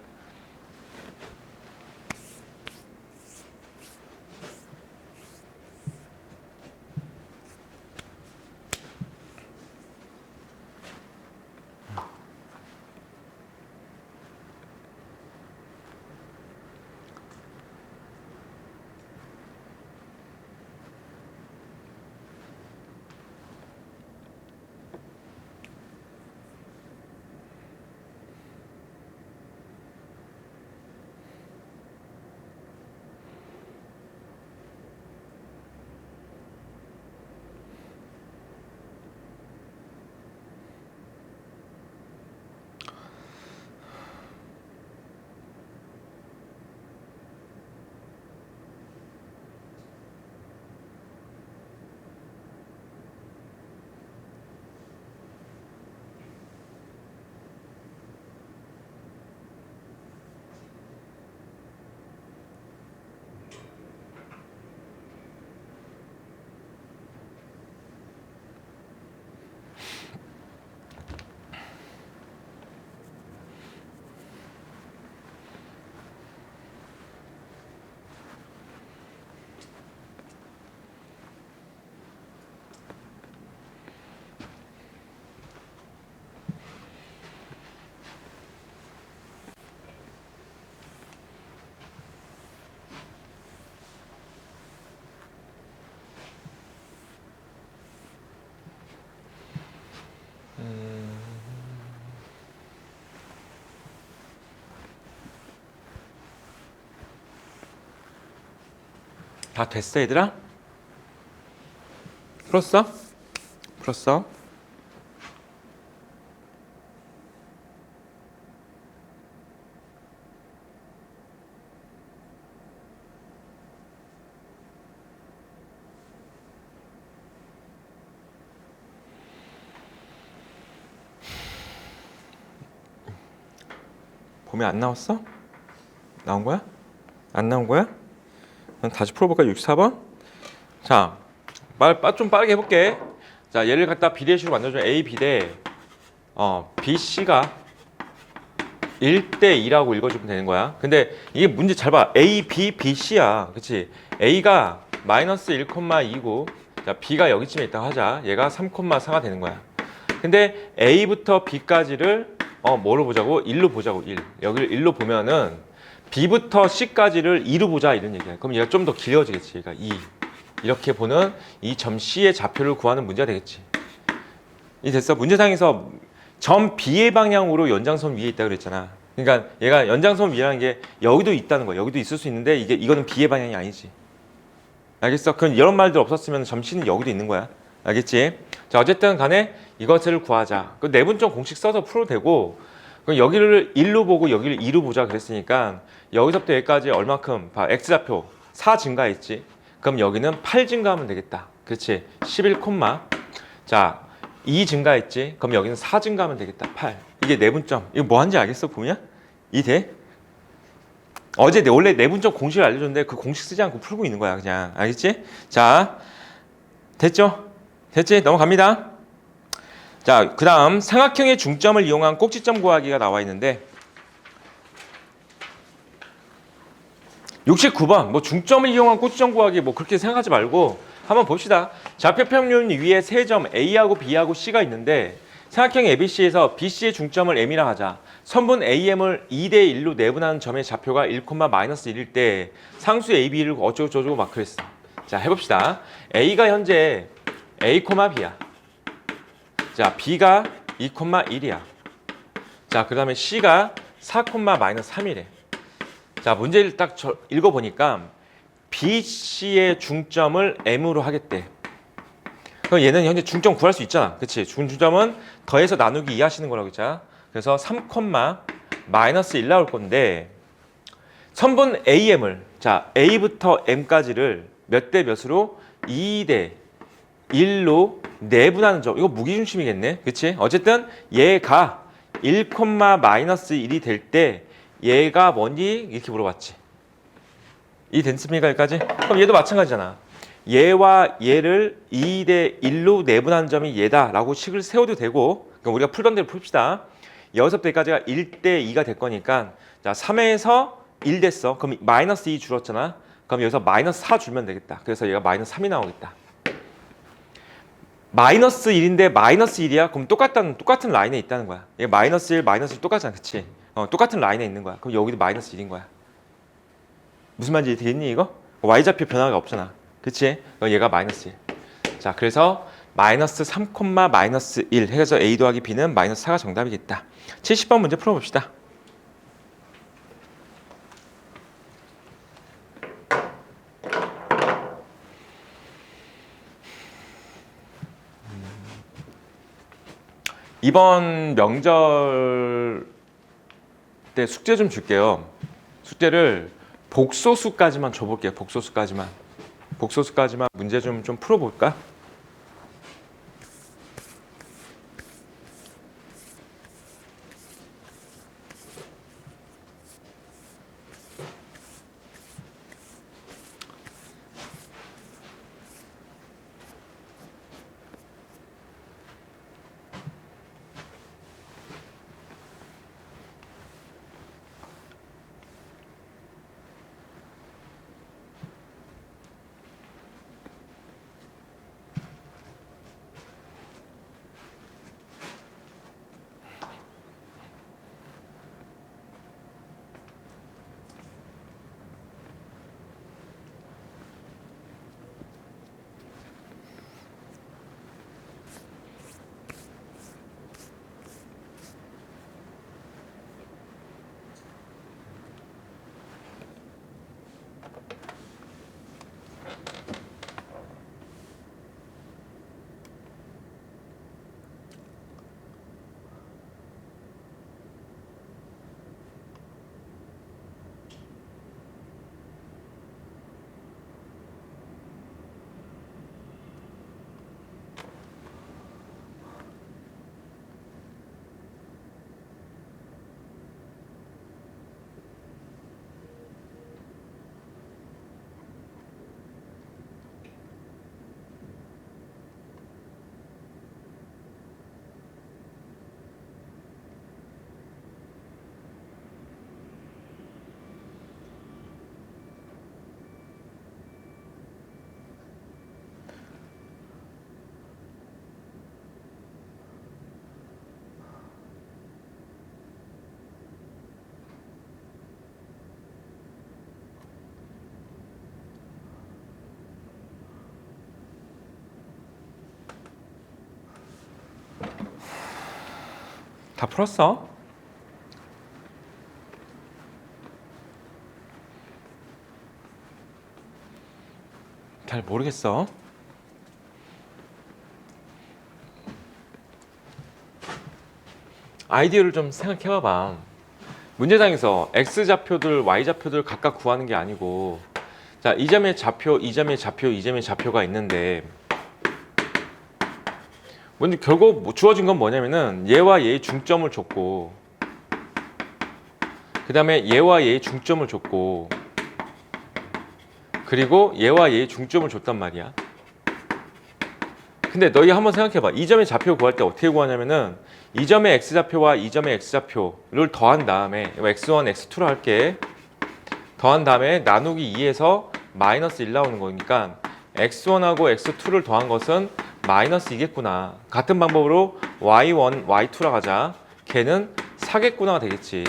다 됐어, 얘들아? 풀었어? 풀었어? 봄이 안 나왔어? 나온 거야? 안 나온 거야? 그럼 다시 풀어볼까? 64번? 자, 좀 빠르게 해볼게. 자, 얘를 갖다 비례식으로 만들어주면 A, B 대 B, C가 1대 2라고 읽어주면 되는 거야. 근데 이게 문제 잘 봐. A, B, B, C야. 그치? A가 마이너스 1,2고 자, B가 여기쯤에 있다고 하자. 얘가 3,4가 되는 거야. 근데 A부터 B까지를 뭐로 보자고? 1로 보자고. 1. 여기를 1로 보면은 B부터 C까지를 2로 보자 이런 얘기야. 그럼 얘가 좀 더 길어지겠지. 얘가 2. 이렇게 보는 이 점 C의 좌표를 구하는 문제가 되겠지. 이 됐어? 문제상에서 점 B의 방향으로 연장선 위에 있다고 그랬잖아. 그러니까 얘가 연장선 위라는 게 여기도 있다는 거야. 여기도 있을 수 있는데 이거는 B의 방향이 아니지. 알겠어? 그럼 이런 말들 없었으면 점 C는 여기도 있는 거야. 알겠지? 자, 어쨌든 간에 이것을 구하자. 그 내분점 공식 써서 풀어도 되고 그럼 여기를 1로 보고 여기를 2로 보자 그랬으니까 여기서부터 여기까지 얼마큼 봐. X좌표 4 증가했지. 그럼 여기는 8 증가하면 되겠다. 그렇지? 11 콤마. 자, 2 증가했지. 그럼 여기는 4 증가하면 되겠다. 8. 이게 내분점. 이거 뭐 하는지 알겠어? 보면? 이 돼? 어제 원래 내분점 공식을 알려줬는데 그 공식 쓰지 않고 풀고 있는 거야. 그냥. 알겠지? 자, 됐죠? 됐지? 넘어갑니다. 자, 그 다음 삼각형의 중점을 이용한 꼭지점 구하기가 나와 있는데 69번 뭐 중점을 이용한 꼭지점 구하기 뭐 그렇게 생각하지 말고 한번 봅시다. 좌표평면 위에 세 점 A하고 B하고 C가 있는데 삼각형 ABC에서 BC의 중점을 M이라 하자. 선분 AM을 2대 1로 내분하는 점의 좌표가 1, -1일 때 상수 AB를 어쩌고 저쩌고 막 그랬어. 자, 해봅시다. A가 현재 A, B야. 자, B가 2, 1이야. 자, 그 다음에 C가 4, -3이래. 자, 문제를 딱 읽어보니까 BC의 중점을 M으로 하겠대. 그럼 얘는 현재 중점 구할 수 있잖아. 그치? 중점은 더해서 나누기 2 하시는 거라고 했잖아. 그래서 3, -1 나올 건데 선분 AM을 자, A부터 M까지를 몇 대 몇으로 2대 1로 내분하는 점. 이거 무기중심이겠네. 그치? 어쨌든 얘가 1, -1이 될 때 얘가 뭐니? 이렇게 물어봤지. 이 됐습니까? 여기까지? 그럼 얘도 마찬가지잖아. 얘와 얘를 2대 1로 내분하는 점이 얘다라고 식을 세워도 되고 그럼 우리가 풀던 대로 풉시다. 여기서부터 여기까지가 1대 2가 될 거니까 자 3에서 1 됐어. 그럼 -2 줄었잖아. 그럼 여기서 -4 줄면 되겠다. 그래서 얘가 -3이 나오겠다. -1인데 -1이야? 그럼 똑같은 라인에 있다는 거야. 얘 -1, -1 똑같잖아. 그치? 똑같은 라인에 있는 거야. 그럼 여기도 -1인 거야. 무슨 말인지 되겠니 이거? y좌표 변화가 없잖아. 그치? 얘가 -1. 자, 그래서 -3, -1 해서 a 더하기 b는 -4가 정답이겠다. 70번 문제 풀어봅시다. 이번 명절 때 숙제 좀 줄게요. 숙제를 복소수까지만 줘볼게요. 복소수까지만 문제 좀 풀어볼까? 다 풀었어? 잘 모르겠어. 아이디어를 좀 생각해 봐봐. 문제상에서 X좌표들, Y좌표들 각각 구하는 게 아니고 자, 이 점의 좌표, 이 점의 좌표, 이 점의 좌표가 있는데 먼저 결국 뭐 주어진 건 뭐냐면은 얘와 얘의 중점을 줬고 그 다음에 얘와 얘의 중점을 줬고 그리고 얘와 얘의 중점을 줬단 말이야. 근데 너희 한번 생각해봐. 이 점의 좌표 구할 때 어떻게 구하냐면은 이 점의 X좌표와 이 점의 X좌표를 더한 다음에 X1, X2로 할게. 더한 다음에 나누기 2에서 마이너스 1 나오는 거니까 X1하고 X2를 더한 것은 마이너스 2겠구나. 같은 방법으로 Y1, Y2라 하자. 걔는 4겠구나가 되겠지.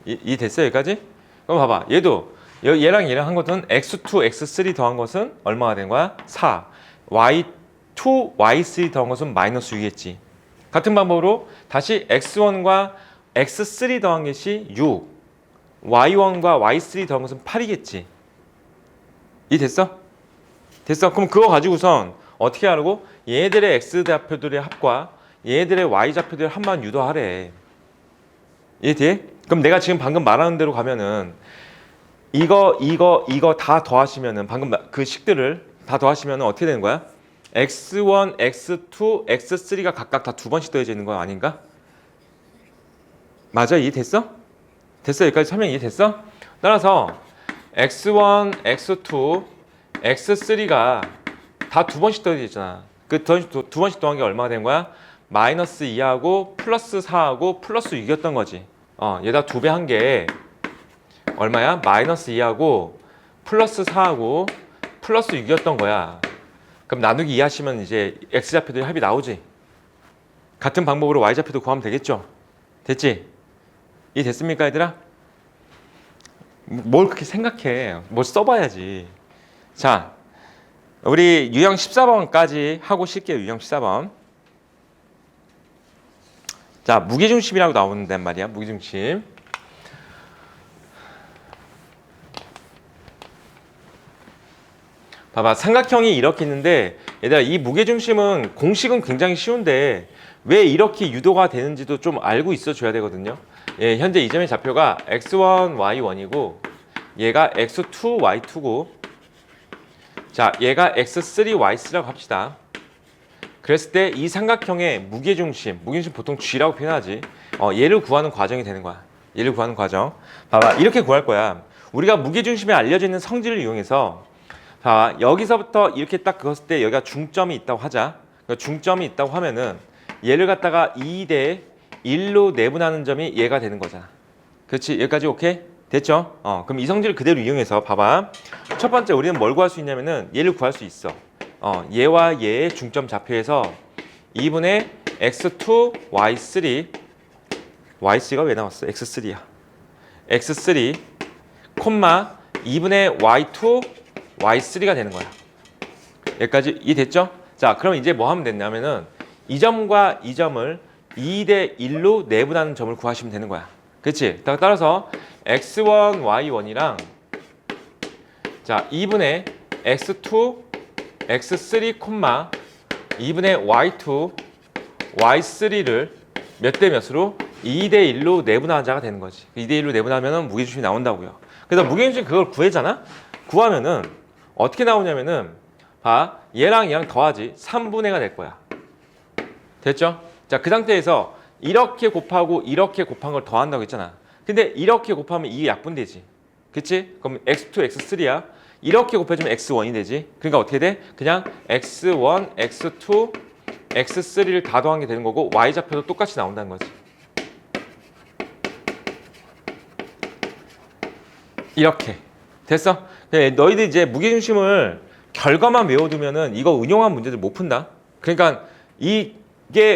이 됐어 여기까지? 그럼 봐봐. 얘도 얘랑 얘랑 한 것은 X2, X3 더한 것은 얼마가 된 거야? 4. Y2, Y3 더한 것은 마이너스 6이겠지. 같은 방법으로 다시 X1과 X3 더한 것이 6. Y1과 Y3 더한 것은 8이겠지. 이 됐어? 됐어? 그럼 그거 가지고선 어떻게 하라고? 얘들의 X좌표들의 합과 얘들의 Y좌표들의 합만 유도하래. 이해돼? 그럼 내가 지금 방금 말하는 대로 가면은 이거 다 더하시면은 방금 그 식들을 다 더하시면은 어떻게 되는 거야? X1, X2, X3가 각각 다 2번씩 더해져 있는 거 아닌가? 맞아? 이해됐어? 됐어? 여기까지 설명 이해됐어? 따라서 X1, X2, X3가 다 2번씩 더해져 있잖아. 그 두 번씩 더한 게 얼마가 된 거야? 마이너스 2하고 플러스 4하고 플러스 6이었던 거지. 얘다 2배 한 게 얼마야? 마이너스 2하고 플러스 4하고 플러스 6이었던 거야. 그럼 나누기 2 하시면 이제 X좌표들이 합이 나오지. 같은 방법으로 Y좌표도 구하면 되겠죠? 됐지? 이 됐습니까 얘들아? 뭘 그렇게 생각해. 뭘 써봐야지. 자, 우리 유형 14번까지 하고 쉴게요. 유형 14번. 자, 무게중심이라고 나오는단 말이야. 무게중심. 봐봐. 삼각형이 이렇게 있는데 얘들아 이 무게중심은 공식은 굉장히 쉬운데 왜 이렇게 유도가 되는지도 좀 알고 있어 줘야 되거든요. 예, 현재 이 점의 좌표가 x1, y1이고 얘가 x2, y2고 자, 얘가 x3, y3라고 합시다. 그랬을 때 이 삼각형의 무게중심 보통 g라고 표현하지. 얘를 구하는 과정이 되는 거야. 얘를 구하는 과정. 봐봐, 이렇게 구할 거야. 우리가 무게중심에 알려져 있는 성질을 이용해서 자, 여기서부터 이렇게 딱 그었을 때 여기가 중점이 있다고 하자. 그러니까 중점이 있다고 하면은 얘를 갖다가 2대 1로 내분하는 점이 얘가 되는 거잖아. 그렇지? 여기까지 오케이? 됐죠? 그럼 이 성질을 그대로 이용해서 봐봐. 첫 번째 우리는 뭘 구할 수 있냐면은 얘를 구할 수 있어. 얘와 얘의 중점 좌표에서 2분의 x2, y3 y3가 왜 나왔어? x3야. x3, 콤마 2분의 y2, y3가 되는 거야. 여기까지 이해됐죠? 자, 그럼 이제 뭐 하면 됐냐면은 이 점과 이 점을 2대 1로 내분하는 점을 구하시면 되는 거야. 그렇지? 따라서 x1, y1이랑 자, 2분의 x2, x3, 2분의 y2, y3를 몇 대 몇으로 2대 1로 내분하자가 되는 거지. 2대 1로 내분하면 무게중심이 나온다고요. 그래서 무게중심 그걸 구해잖아? 구하면은 어떻게 나오냐면은 봐, 얘랑 얘랑 더하지 3분의가 될 거야. 됐죠? 자, 그 상태에서 이렇게 곱하고 이렇게 곱한 걸 더한다고 했잖아. 근데 이렇게 곱하면 이게 약분되지. 그치? 그럼 x2, x3야. 이렇게 곱해주면 x1이 되지. 그러니까 어떻게 돼? 그냥 x1, x2, x3를 다 더한 게 되는 거고 y좌표도 똑같이 나온다는 거지. 이렇게. 됐어? 너희들 이제 무게중심을 결과만 외워두면은 이거 응용한 문제들 못 푼다. 그러니까 이게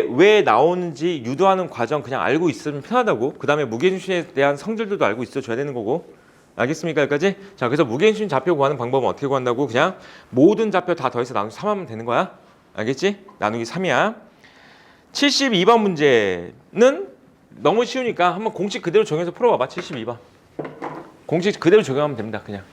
왜 나오는지 유도하는 과정 그냥 알고 있으면 편하다고. 그 다음에 무게중심에 대한 성질들도 알고 있어줘야 되는 거고. 알겠습니까? 여기까지? 자, 그래서 무게중심 좌표 구하는 방법은 어떻게 구한다고? 그냥 모든 좌표 다 더해서 나누기 3 하면 되는 거야. 알겠지? 나누기 3이야. 72번 문제는 너무 쉬우니까 한번 공식 그대로 적용해서 풀어봐봐. 72번. 공식 그대로 적용하면 됩니다. 그냥.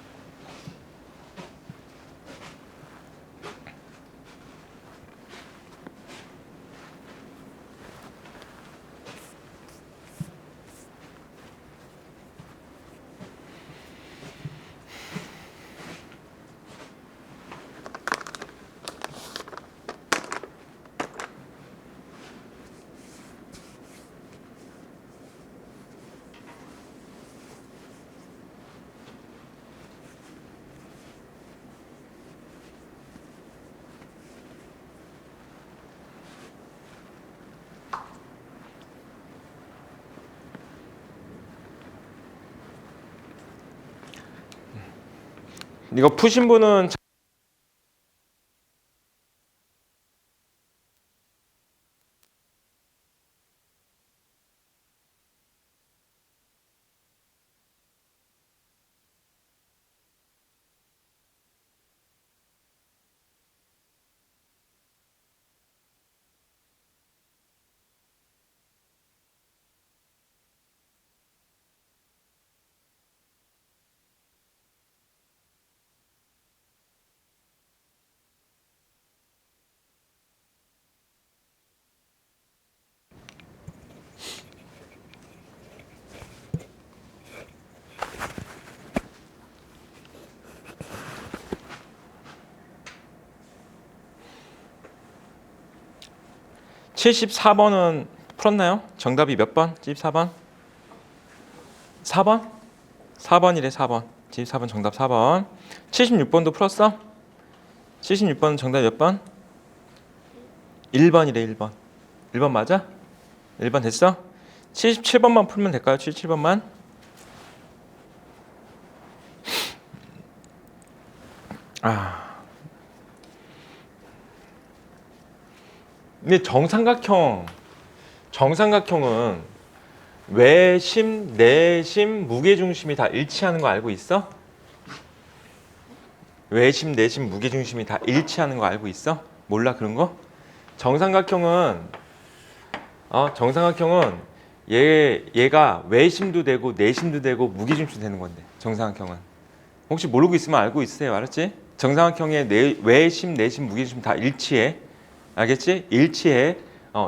이거 푸신 분은 (74번은) 풀었나요? 정답이 몇 번? 74번? 4번? 4번이래 4번. 74번 정답 4번. 76번도 풀었어? 76번 정답 몇 번? 1번이래 1번. 1번 맞아? 1번 됐어? 77번만 풀면 될까요? 77번만. 근데 정삼각형은 외심, 내심, 무게중심이 다 일치하는 거 알고 있어? 외심, 내심, 무게중심이 다 일치하는 거 알고 있어? 몰라 그런 거? 정삼각형은 얘가 외심도 되고 내심도 되고 무게중심도 되는 건데 정삼각형은. 혹시 모르고 있으면 알고 있으세요. 알았지? 정삼각형의 외심, 내심, 무게중심 다 일치해. 알겠지?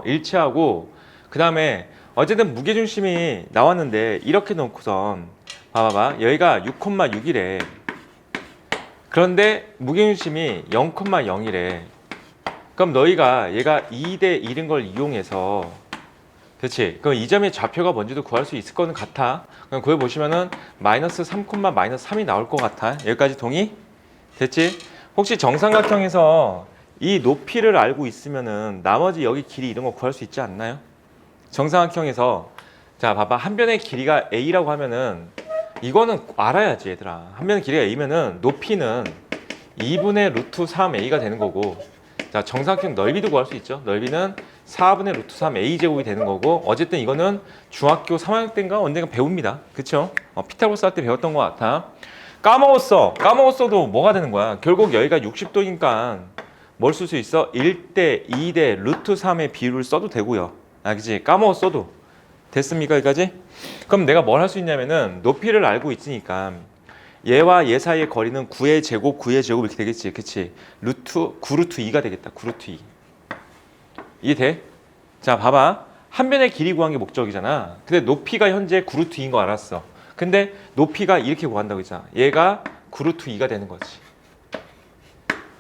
일치하고 그 다음에 어쨌든 무게중심이 나왔는데 이렇게 놓고선 봐봐봐. 여기가 6,6이래. 그런데 무게중심이 0,0이래. 그럼 너희가 얘가 2대 1인 걸 이용해서 그렇지? 그럼 이 점의 좌표가 뭔지도 구할 수 있을 거는 같아. 그럼 거기 보시면은 마이너스 3,-3이 나올 것 같아. 여기까지 동의? 됐지? 혹시 정삼각형에서 이 높이를 알고 있으면은 나머지 여기 길이 이런 거 구할 수 있지 않나요? 정삼각형에서 자 봐봐. 한 변의 길이가 a라고 하면은 이거는 알아야지 얘들아. 한 변의 길이가 a면은 높이는 2분의 루트 3a가 되는 거고, 자 정삼각형 넓이도 구할 수 있죠. 넓이는 4분의 루트 3a 제곱이 되는 거고, 어쨌든 이거는 중학교 3학년 때인가 언젠가 배웁니다. 그쵸? 피타고라스 할 때 배웠던 것 같아. 까먹었어도 뭐가 되는 거야? 결국 여기가 60도니까 뭘 쓸 수 있어? 1대 2대 루트 3의 비율을 써도 되고요. 알겠지? 까먹었어도 됐습니까? 여기까지? 그럼 내가 뭘 할 수 있냐면은 높이를 알고 있으니까 얘와 얘 사이의 거리는 9의 제곱 이렇게 되겠지. 그치? 9루트 2가 되겠다. 9루트 2. 이해돼? 자 봐봐. 한 변의 길이 구한 게 목적이잖아. 근데 높이가 현재 9루트 2인 거 알았어. 근데 높이가 이렇게 구한다고 했잖아. 얘가 9루트 2가 되는 거지.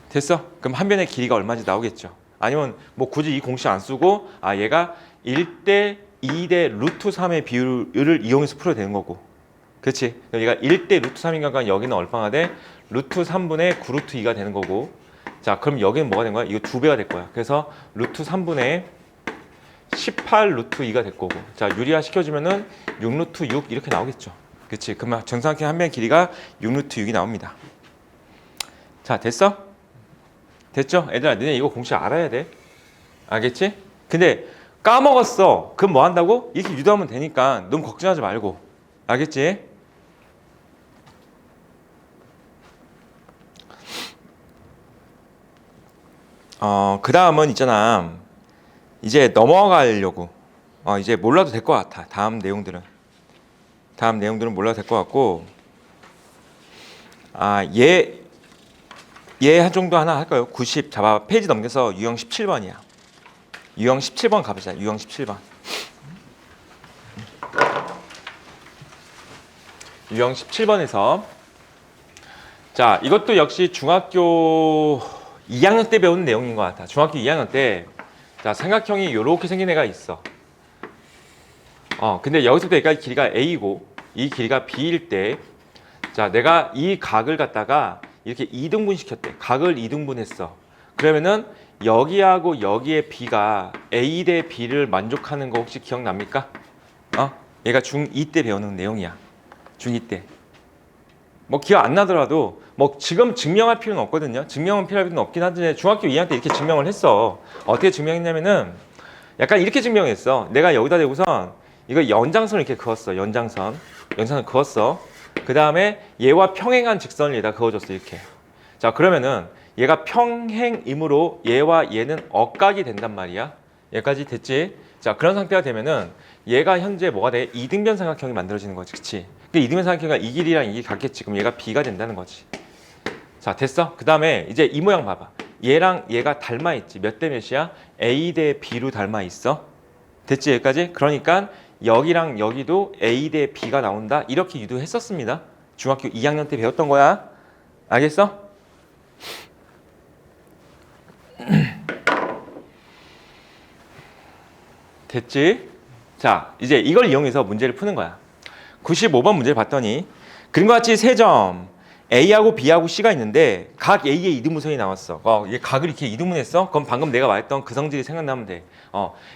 됐어? 그럼 한 변의 길이가 얼마인지 나오겠죠. 아니면 뭐 굳이 이 공식 안 쓰고 얘가 1대 2대 루트 3의 비율을 이용해서 풀어야 되는 거고. 그렇지? 얘가 1대 루트 3인가 여기는 얼마가 돼? 루트 3분의 9루트 2가 되는 거고. 자 그럼 여기는 뭐가 된 거야? 이거 2배가 될 거야. 그래서 루트 3분의 18 루트 2가 될 거고. 자 유리화 시켜주면은 6 루트 6 이렇게 나오겠죠. 그렇지? 그러면 정삼각형 한 변의 길이가 6 루트 6이 나옵니다. 자 됐어? 됐죠? 얘들아 너네 이거 공식 알아야 돼. 알겠지? 근데 까먹었어. 그럼 뭐 한다고? 이렇게 유도하면 되니까 너무 걱정하지 말고. 알겠지? 그 다음은 있잖아. 이제 넘어가려고. 이제 몰라도 될 것 같아. 다음 내용들은 몰라도 될 것 같고. 얘 한 정도 하나 할까요? 90 잡아. 페이지 넘겨서 유형 17번이야. 유형 17번 가보자. 유형 17번. 유형 17번에서 자 이것도 역시 중학교 2학년 때 배우는 내용인 것 같아. 중학교 2학년 때 자 삼각형이 이렇게 생긴 애가 있어. 근데 여기서부터 여기까지 길이가 a이고 이 길이가 b일 때 자 내가 이 각을 갖다가 이렇게 2등분 시켰대. 각을 2등분했어. 그러면은 여기하고 여기의 b가 a 대 b를 만족하는 거 혹시 기억납니까? 얘가 중2 때 배우는 내용이야. 중2 때. 뭐 기억 안 나더라도 뭐 지금 증명할 필요는 없거든요. 증명은 필요할 필요는 없긴 한데 중학교 2학년 때 이렇게 증명을 했어. 어떻게 증명했냐면은 약간 이렇게 증명했어. 내가 여기다 대고선 이거 연장선을 이렇게 그었어. 연장선을 그었어. 그 다음에 얘와 평행한 직선을 얘다 그어줬어. 이렇게. 자, 그러면은 얘가 평행이므로 얘와 얘는 억각이 된단 말이야. 여기까지 됐지? 자, 그런 상태가 되면은 얘가 현재 뭐가 돼? 이등변 삼각형이 만들어지는 거지. 그치? 그 이등변 삼각형이 이 길이랑 이 길이 같겠지. 그럼 얘가 B가 된다는 거지. 자, 됐어? 그 다음에 이제 이 모양 봐봐. 얘랑 얘가 닮아 있지. 몇 대 몇이야? A 대 B로 닮아 있어. 됐지? 여기까지? 그러니까 여기랑 여기도 A 대 B가 나온다. 이렇게 유도했었습니다. 중학교 2학년 때 배웠던 거야. 알겠어? 됐지? 자, 이제 이걸 이용해서 문제를 푸는 거야. 95번 문제를 봤더니 그림과 같이 세 점 A하고 B하고 C가 있는데 각 A의 이등분선이 나왔어. 얘 각을 이렇게 이등분했어? 그럼 방금 내가 말했던 그 성질이 생각나면 돼.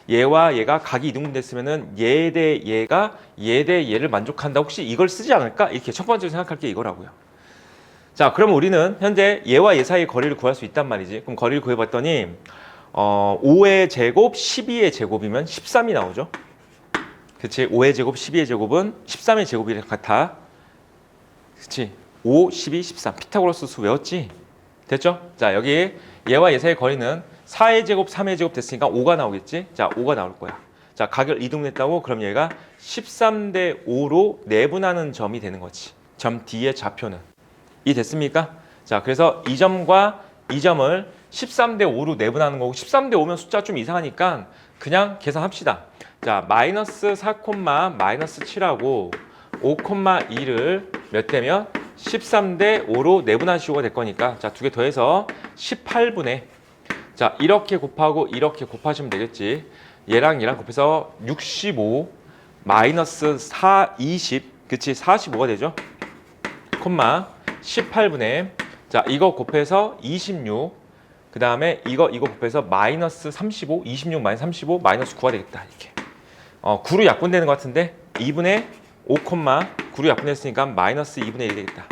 얘와 얘가 각이 이등분됐으면은 얘 대 얘가 얘 대 얘를 만족한다. 혹시 이걸 쓰지 않을까? 이렇게 첫 번째로 생각할 게 이거라고요. 자, 그럼 우리는 현재 얘와 얘 사이의 거리를 구할 수 있단 말이지. 그럼 거리를 구해봤더니 5의 제곱, 12의 제곱이면 13이 나오죠. 그치? 5의 제곱, 12의 제곱은 13의 제곱이랑 같아. 그치? 5, 12, 13. 피타고라스 수 외웠지? 됐죠? 자, 여기 얘와 얘 사이의 거리는 4의 제곱, 3의 제곱 됐으니까 5가 나오겠지? 자, 5가 나올 거야. 자, 각을 이동했다고? 그럼 얘가 13대 5로 내분하는 점이 되는 거지. 점 D의 좌표는. 이 됐습니까? 자, 그래서 이 점과 이 점을 13대 5로 내분하는 거고 13대 5면 숫자 좀 이상하니까 그냥 계산합시다. 자, 마이너스 4, 마이너스 7하고 5,2를 몇 대면 13대 5로 내분한 식으로 될 거니까 자, 두 개 더해서 18분의 자, 이렇게 곱하고 이렇게 곱하시면 되겠지. 얘랑 곱해서 65 마이너스 4, 20 그치? 45가 되죠? 콤마 18분의 자, 이거 곱해서 26 그 다음에 이거 곱해서 마이너스 35 26 마이너스 35 마이너스 9가 되겠다. 이렇게 9로 약분되는 것 같은데 2분의 5, 9로 약분했으니까 마이너스 2분의 1이 되겠다.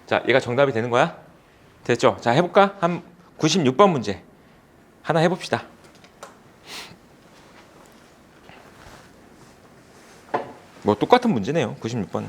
자, 얘가 정답이 되는 거야? 됐죠? 자, 해볼까? 한 96번 문제 하나 해봅시다. 뭐 똑같은 문제네요. 96번은.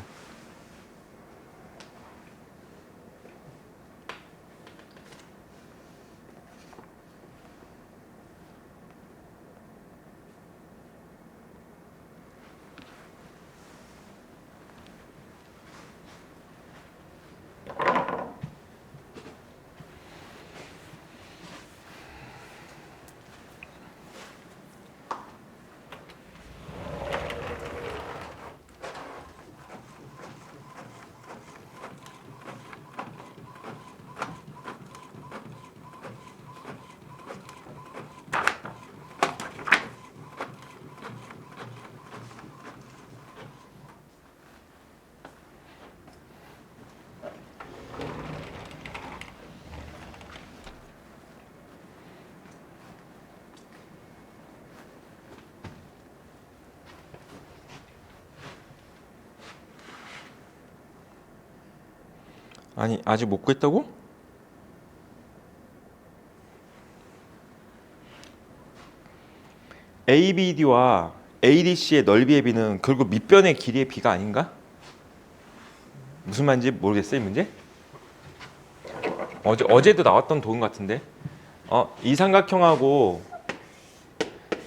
아니, 아직 못 구했다고? ABD와 ADC의 넓이의 비는 결국 밑변의 길이의 비가 아닌가? 무슨 말인지 모르겠어요, 이 문제? 어제도 나왔던 도움 같은데. 이 삼각형하고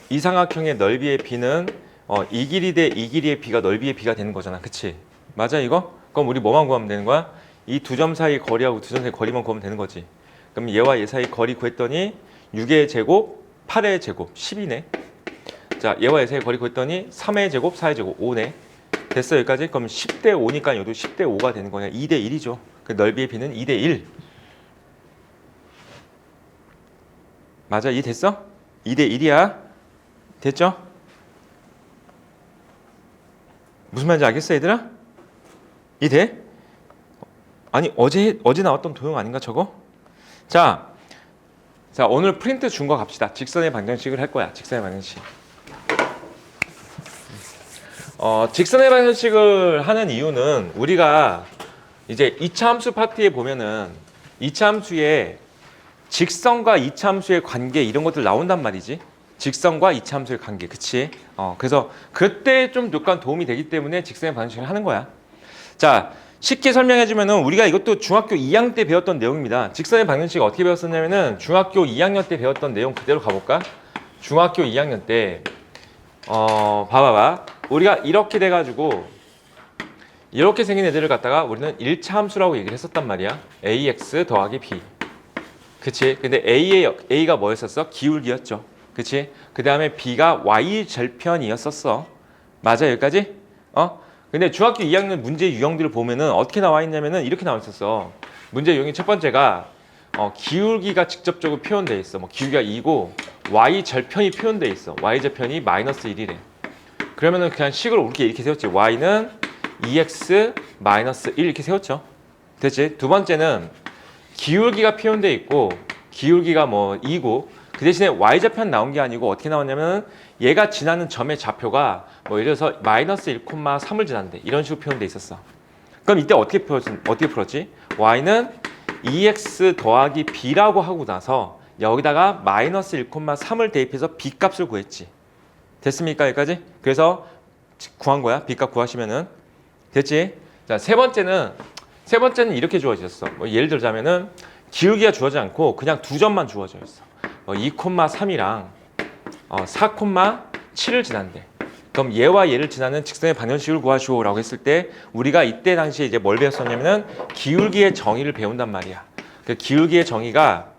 이 삼각형의 넓이의 비는 이 길이 대 이 길이의 비가 넓이의 비가 되는 거잖아. 그치? 맞아, 이거? 그럼 우리 뭐만 구하면 되는 거야? 이 두 점 사이 거리하고 두 점 사이 거리만 구하면 되는 거지. 그럼 얘와 얘 사이 거리 구했더니 6의 제곱, 8의 제곱, 10이네. 자, 얘와 얘 사이 거리 구했더니 3의 제곱, 4의 제곱, 5네. 됐어, 여기까지? 그럼 10대 5니까 얘도 10대 5가 되는 거냐. 2대 1이죠. 그 넓이의 비는 2대 1. 맞아, 이 됐어? 2대 1이야. 됐죠? 무슨 말인지 알겠어, 얘들아? 이 돼? 아니, 어제 나왔던 도형 아닌가, 저거? 자, 오늘 프린트 준 거 갑시다. 직선의 방정식을 할 거야. 직선의 방정식. 직선의 방정식을 하는 이유는 우리가 이제 이차함수 파트에 보면은 이차함수에 직선과 이차함수의 관계 이런 것들 나온단 말이지. 직선과 이차함수의 관계, 그치? 그래서 그때 좀 약간 도움이 되기 때문에 직선의 방정식을 하는 거야. 자, 쉽게 설명해주면은 우리가 이것도 중학교 2학년 때 배웠던 내용입니다. 직선의 방정식 어떻게 배웠었냐면은 중학교 2학년 때 배웠던 내용 그대로 가볼까? 중학교 2학년 때 봐봐봐. 우리가 이렇게 돼가지고 이렇게 생긴 애들을 갖다가 우리는 1차 함수라고 얘기를 했었단 말이야. ax 더하기 b. 그치? 근데 A가 뭐였었어? 기울기였죠. 그치? 그 다음에 B가 Y 절편이었었어. 맞아, 여기까지? 근데 중학교 2학년 문제 유형들을 보면은 어떻게 나와 있냐면은 이렇게 나와 있었어. 문제 유형이 첫 번째가 기울기가 직접적으로 표현되어 있어. 뭐 기울기가 2고 Y 절편이 표현되어 있어. Y 절편이 마이너스 1이래. 그러면은 그냥 식으로 이렇게 세웠지. Y는 2x 마이너스 1 이렇게 세웠죠. 됐지? 두 번째는 기울기가 표현되어 있고 기울기가 뭐 2고 그 대신에 y좌편 나온 게 아니고 어떻게 나왔냐면 얘가 지나는 점의 좌표가 뭐 예를 들어서 마이너스 1,3을 지난대 이런 식으로 표현되어 있었어. 그럼 이때 어떻게 풀었지? y는 2x 더하기 b라고 하고 나서 여기다가 마이너스 1,3을 대입해서 b 값을 구했지. 됐습니까? 여기까지? 그래서 구한 거야. b 값 구하시면은 됐지? 자, 세 번째는 이렇게 주어졌어. 뭐 예를 들자면은 기울기가 주어지지 않고 그냥 두 점만 주어져 있어. 2,3이랑 4,7을 지난대. 그럼 얘와 얘를 지나는 직선의 방정식을 구하시오라고 했을 때 우리가 이때 당시에 이제 뭘 배웠었냐면은 기울기의 정의를 배운단 말이야. 그 기울기의 정의가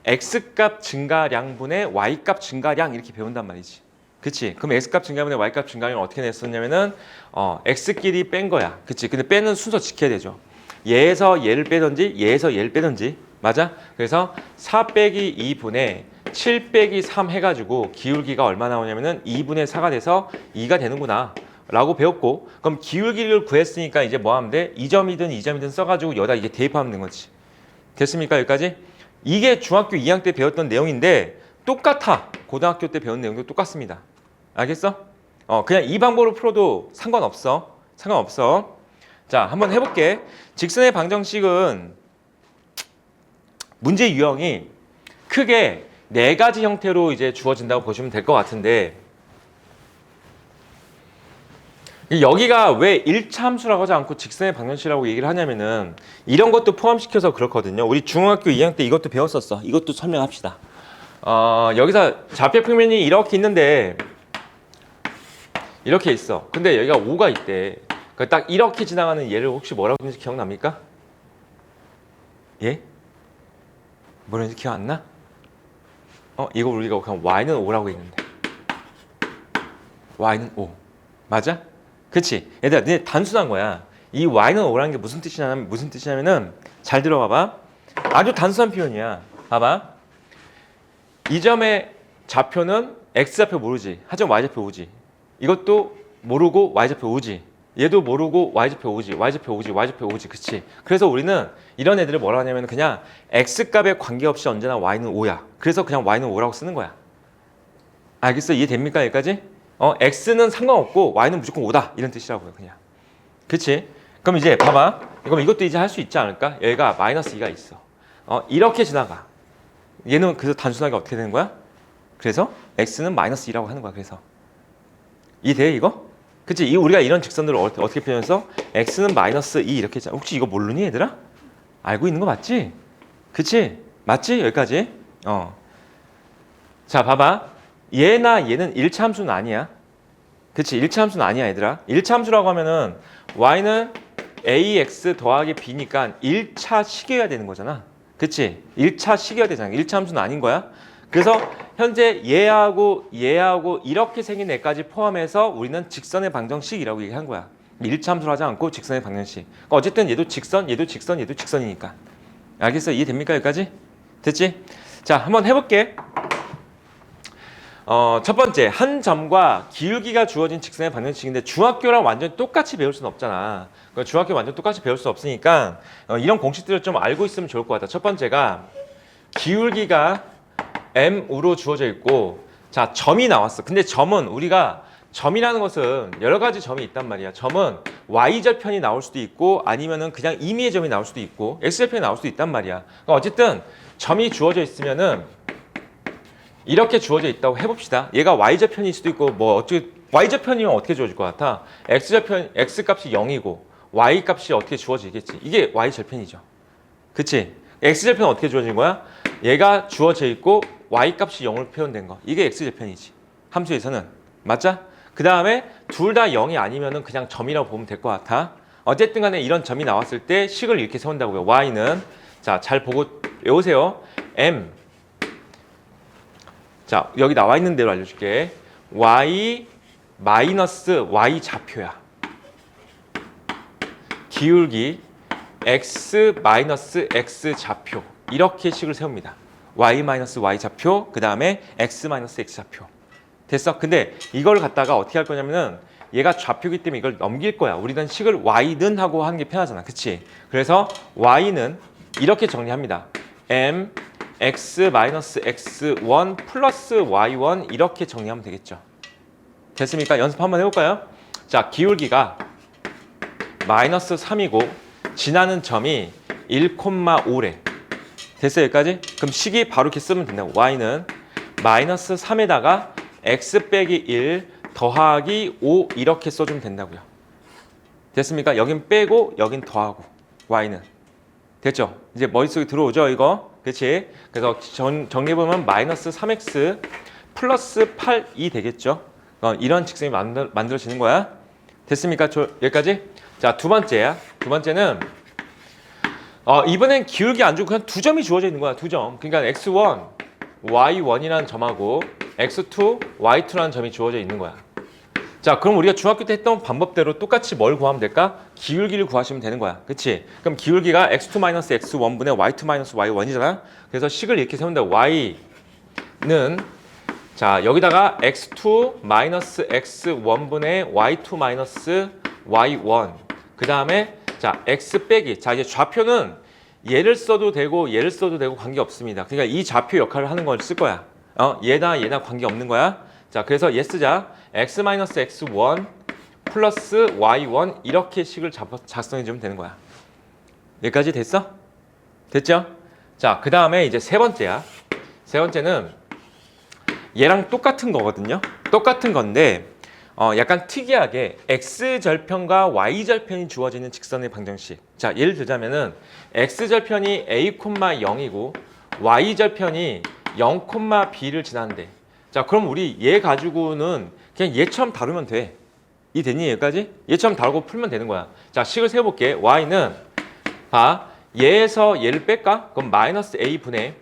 x값 증가량분의 y값 증가량 이렇게 배운단 말이지. 그치? 그럼 x값 증가분의 y값 증가량을 어떻게 냈었냐면은 x끼리 뺀 거야. 그치? 근데 빼는 순서 지켜야 되죠. 얘에서 얘를 빼든지 얘에서 얘를 빼든지. 맞아? 그래서 4 빼기 2분의 7 빼기 3 해가지고 기울기가 얼마 나오냐면은 2분의 4가 돼서 2가 되는구나 라고 배웠고, 그럼 기울기를 구했으니까 이제 뭐 하면 돼? 2점이든 2점이든 써가지고 여기다 이제 대입하면 되는 거지. 됐습니까? 여기까지? 이게 중학교 2학년 때 배웠던 내용인데 똑같아. 고등학교 때 배운 내용도 똑같습니다. 알겠어? 그냥 이 방법으로 풀어도 상관없어. 자, 한번 해볼게. 직선의 방정식은 문제 유형이 크게 4가지 형태로 이제 주어진다고 보시면 될 것 같은데, 여기가 왜 1차 함수라고 하지 않고 직선의 방정식이라고 얘기를 하냐면은 이런 것도 포함시켜서 그렇거든요. 우리 중학교 2학년 때 이것도 배웠었어. 이것도 설명합시다. 여기서 좌표 평면이 이렇게 있는데 이렇게 있어. 근데 여기가 5가 있대. 딱 이렇게 지나가는 얘를 혹시 뭐라고 했는지 기억납니까? 예? 뭐라는지 기억 안 나? 이거 우리가 그냥 y는 5라고 했는데 y는 5 맞아? 그치? 얘들아, 근데 단순한 거야. 이 y는 5라는 게 무슨 뜻이냐면은 잘 들어봐봐. 아주 단순한 표현이야. 봐봐. 이 점의 좌표는 x좌표 모르지. 하지만 y좌표 5지. 이것도 모르고 y좌표 5지. 얘도 모르고 y좌표 5지. y좌표 5지. 그치? 그래서 우리는 이런 애들을 뭐라 하냐면 그냥 x값에 관계없이 언제나 y는 5야. 그래서 그냥 y는 5라고 쓰는 거야. 알겠어? 이해됩니까? 여기까지? x는 상관없고 y는 무조건 5다. 이런 뜻이라고요. 그냥. 그치? 그럼 이제 봐봐. 그럼 이것도 이제 할 수 있지 않을까? 얘가 마이너스 2가 있어. 이렇게 지나가. 얘는 그래서 단순하게 어떻게 되는 거야? 그래서 x는 마이너스 2라고 하는 거야. 그래서 이해돼 이거? 그치? 우리가 이런 직선들을 어떻게 표현해서 x는 마이너스 2 이렇게 했잖아. 혹시 이거 모르니 얘들아? 알고 있는 거 맞지? 그치? 맞지? 여기까지? 자, 봐봐. 얘나 얘는 1차 함수는 아니야. 그치? 1차 함수는 아니야, 얘들아. 1차 함수라고 하면은 y는 ax 더하기 b니까 1차 식이어야 되는 거잖아. 그치? 1차 식이어야 되잖아. 1차 함수는 아닌 거야. 그래서 현재 얘하고 이렇게 생긴 애까지 포함해서 우리는 직선의 방정식이라고 얘기한 거야. 1차 함수를 하지 않고 직선의 방정식. 그러니까 어쨌든 얘도 직선이니까. 알겠어? 이해됩니까? 여기까지? 됐지? 자, 한번 해볼게. 첫 번째, 한 점과 기울기가 주어진 직선의 방정식인데 중학교랑 완전히 똑같이 배울 수는 없잖아. 중학교 완전 똑같이 배울 수 없으니까 이런 공식들을 좀 알고 있으면 좋을 것 같아. 첫 번째가 기울기가 m으로 주어져 있고, 자, 점이 나왔어. 근데 점은 우리가 점이라는 것은 여러 가지 점이 있단 말이야. 점은 y절편이 나올 수도 있고 아니면은 그냥 임의의 점이 나올 수도 있고 x절편이 나올 수도 있단 말이야. 그러니까 어쨌든 점이 주어져 있으면은 이렇게 주어져 있다고 해봅시다. 얘가 y절편일 수도 있고 뭐 어떻게 y절편이면 어떻게 주어질 것 같아? x절편 x값이 0이고 y값이 어떻게 주어지겠지? 이게 y절편이죠. 그치? x절편은 어떻게 주어진 거야? 얘가 주어져 있고 y값이 0으로 표현된 거. 이게 x절편이지. 함수에서는. 맞자? 그 다음에 둘 다 0이 아니면은 그냥 점이라고 보면 될 것 같아. 어쨌든 간에 이런 점이 나왔을 때 식을 이렇게 세운다고요. y는 자, 잘 보고 외우세요. m 자, 여기 나와 있는 대로 알려줄게. y 마이너스 y 좌표야. 기울기 x 마이너스 x 좌표. 이렇게 식을 세웁니다. y 마이너스 y 좌표, 그 다음에 x 마이너스 x 좌표. 됐어? 근데 이걸 갖다가 어떻게 할 거냐면은 얘가 좌표기 때문에 이걸 넘길 거야. 우리는 식을 y는 하고 하는 게 편하잖아. 그치? 그래서 y는 이렇게 정리합니다. m x 마이너스 x1 플러스 y1 이렇게 정리하면 되겠죠. 됐습니까? 연습 한번 해볼까요? 자, 기울기가 마이너스 3이고 지나는 점이 1,5래. 됐어요? 여기까지? 그럼 식이 바로 이렇게 쓰면 된다고. y는 마이너스 3에다가 x 빼기 1 더하기 5 이렇게 써주면 된다고요. 됐습니까? 여긴 빼고 여긴 더하고 y는. 됐죠? 이제 머릿속에 들어오죠 이거? 그치? 그래서 정리해보면 마이너스 3x 플러스 8이 되겠죠? 이런 직선이 만들어지는 거야. 됐습니까? 여기까지? 자, 두 번째야. 두 번째는 이번엔 기울기 안 주고 그냥 두 점이 주어져 있는 거야. 두 점. 그러니까 x1, y1이라는 점하고 x2, y2라는 점이 주어져 있는 거야. 자, 그럼 우리가 중학교 때 했던 방법대로 똑같이 뭘 구하면 될까? 기울기를 구하시면 되는 거야. 그치? 그럼 기울기가 x2-x1분의 y2-y1이잖아. 그래서 식을 이렇게 세운다. y는 자, 여기다가 x2-x1분의 y2-y1 그 다음에 자, x 빼기. 자, 이제 좌표는 얘를 써도 되고 얘를 써도 되고 관계없습니다. 그러니까 이 좌표 역할을 하는 걸 쓸 거야. 얘나 관계없는 거야. 자, 그래서 얘 쓰자. x-x1 플러스 y1 이렇게 식을 작성해 주면 되는 거야. 여기까지 됐어? 됐죠? 자, 그 다음에 이제 세 번째야. 세 번째는 얘랑 똑같은 거거든요. 똑같은 건데 약간 특이하게 x절편과 y절편이 주어지는 직선의 방정식. 자, 예를 들자면은 x절편이 a, 0이고 y절편이 0, b를 지나는데 자, 그럼 우리 얘 가지고는 그냥 얘처럼 다루면 돼. 이해됐니? 여기까지? 얘처럼 다루고 풀면 되는 거야. 자, 식을 세워볼게. y는 봐. 얘에서 얘를 뺄까? 그럼 마이너스 a분의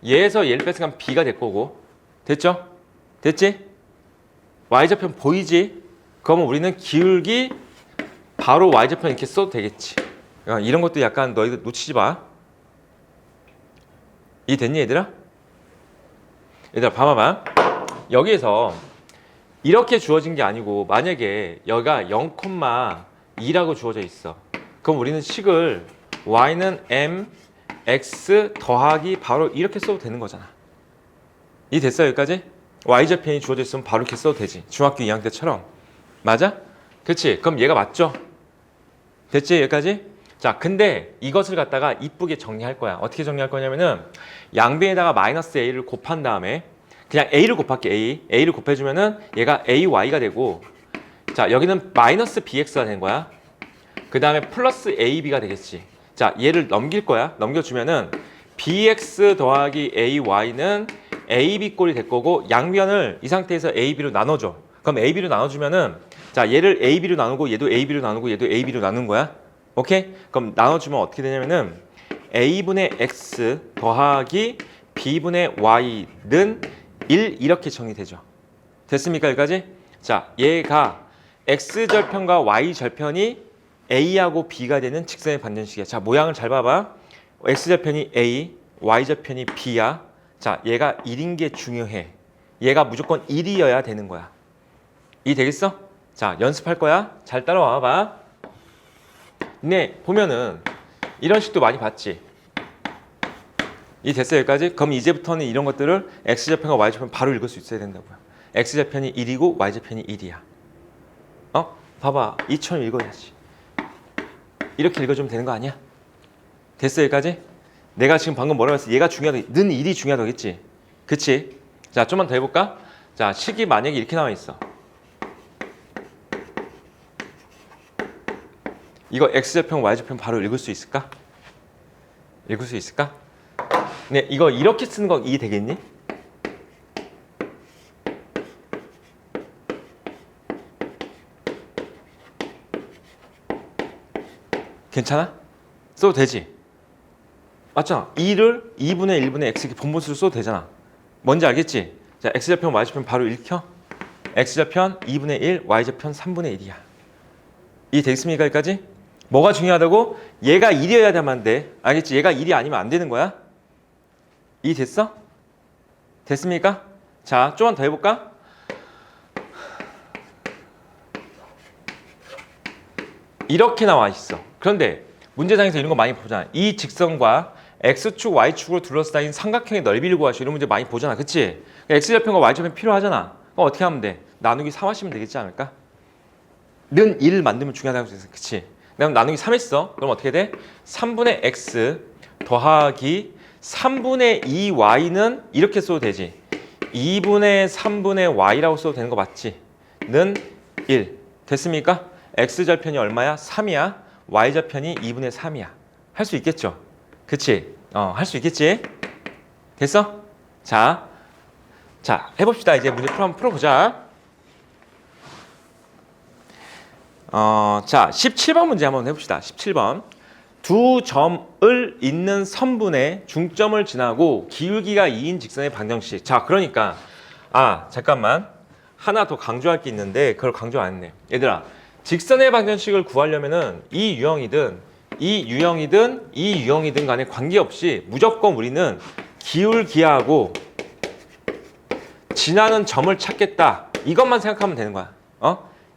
얘에서 얘를 뺐으면 b가 될 거고. 됐죠? 됐지? y좌편 보이지? 그러면 우리는 기울기 바로 y좌편 이렇게 써도 되겠지. 이런 것도 약간 너희들 놓치지 마. 이해됐니 얘들아? 얘들아 봐봐봐. 여기에서 이렇게 주어진 게 아니고 만약에 여기가 0,2라고 주어져 있어. 그럼 우리는 식을 y는 m x 더하기 바로 이렇게 써도 되는 거잖아. 이해됐어 여기까지? y좌편이 주어져 있으면 바로 이렇게 써도 되지. 중학교 2학년 때처럼. 맞아? 그치? 그럼 얘가 맞죠? 됐지? 여기까지? 자, 근데 이것을 갖다가 이쁘게 정리할 거야. 어떻게 정리할 거냐면은 양변에다가 마이너스 a를 곱한 다음에 그냥 a를 곱할게. a를 곱해주면은 얘가 ay가 되고 자, 여기는 마이너스 bx가 되는 거야. 그 다음에 플러스 ab가 되겠지. 자, 얘를 넘길 거야. 넘겨주면은 bx 더하기 ay는 ab 꼴이 될 거고 양변을 이 상태에서 ab로 나눠줘. 그럼 ab로 나눠주면은 자, 얘를 ab로 나누고 얘도 ab로 나누고 얘도 ab로 나눈 거야. 오케이? 그럼 나눠주면 어떻게 되냐면은 a분의 x 더하기 b분의 y는 1 이렇게 정리되죠. 됐습니까? 여기까지? 자, 얘가 x절편과 y절편이 a하고 b가 되는 직선의 반전식이야. 자, 모양을 잘 봐봐. x절편이 a, y절편이 b야. 자, 얘가 1인 게 중요해. 얘가 무조건 1이어야 되는 거야. 이해되겠어? 자, 연습할 거야. 잘 따라와 봐. 네, 보면은 이런 식도 많이 봤지. 이해됐어 여기까지? 그럼 이제부터는 이런 것들을 x절편과 y절편 바로 읽을 수 있어야 된다고요. x좌편이 1이고 y좌편이 1이야. 봐봐. 이처럼 읽어야지. 이렇게 읽어주면 되는 거 아니야? 됐어 여기까지? 내가 지금 방금 뭐라고 했어? 얘가 중요하다. 는 1이 중요하다겠지? 그치? 자, 좀만 더 해볼까? 자, 식이 만약에 이렇게 나와 있어. 이거 x좌편, y좌편 바로 읽을 수 있을까? 읽을 수 있을까? 네, 이거 이렇게 쓰는 거 이해되겠니? 괜찮아? 써도 되지? 맞잖아. 2를 2분의 1분의 x 이렇게 본분수로 써도 되잖아. 뭔지 알겠지? 자, x좌편, y좌편 바로 읽혀. x좌편 2분의 1, y좌편 3분의 1이야. 이해되겠습니까? 여기까지? 뭐가 중요하다고? 얘가 1이어야 되면 돼. 알겠지? 얘가 1이 아니면 안 되는 거야. 이해됐어? 됐습니까? 자, 좀만 더 해볼까? 이렇게 나와 있어. 그런데 문제상에서 이런 거 많이 보잖아. 이 직선과 x축, y축으로 둘러싸인 삼각형의 너비를 구하시오. 이런 문제 많이 보잖아. 그치? x좌편과 y좌편 필요하잖아. 그럼 어떻게 하면 돼? 나누기 3 하시면 되겠지 않을까? 는 1을 만들면 중요하다고 했어. 그치? 그럼 나누기 3 했어. 그럼 어떻게 돼? 3분의 x 더하기 3분의 2y는 이렇게 써도 되지. 2분의 3분의 y라고 써도 되는 거 맞지? 는 1. 됐습니까? x좌편이 얼마야? 3이야. y좌편이 2분의 3이야. 할 수 있겠죠? 그치? 할 수 있겠지? 됐어? 자, 해봅시다. 이제 문제 한번 풀어보자. 자, 17번 문제 한번 해봅시다. 17번. 두 점을 잇는 선분의 중점을 지나고 기울기가 2인 직선의 방정식. 자, 그러니까 잠깐만. 하나 더 강조할 게 있는데 그걸 강조 안 했네. 얘들아, 직선의 방정식을 구하려면은 이 유형이든 간에 관계없이 무조건 우리는 기울기하고 지나는 점을 찾겠다. 이것만 생각하면 되는 거야.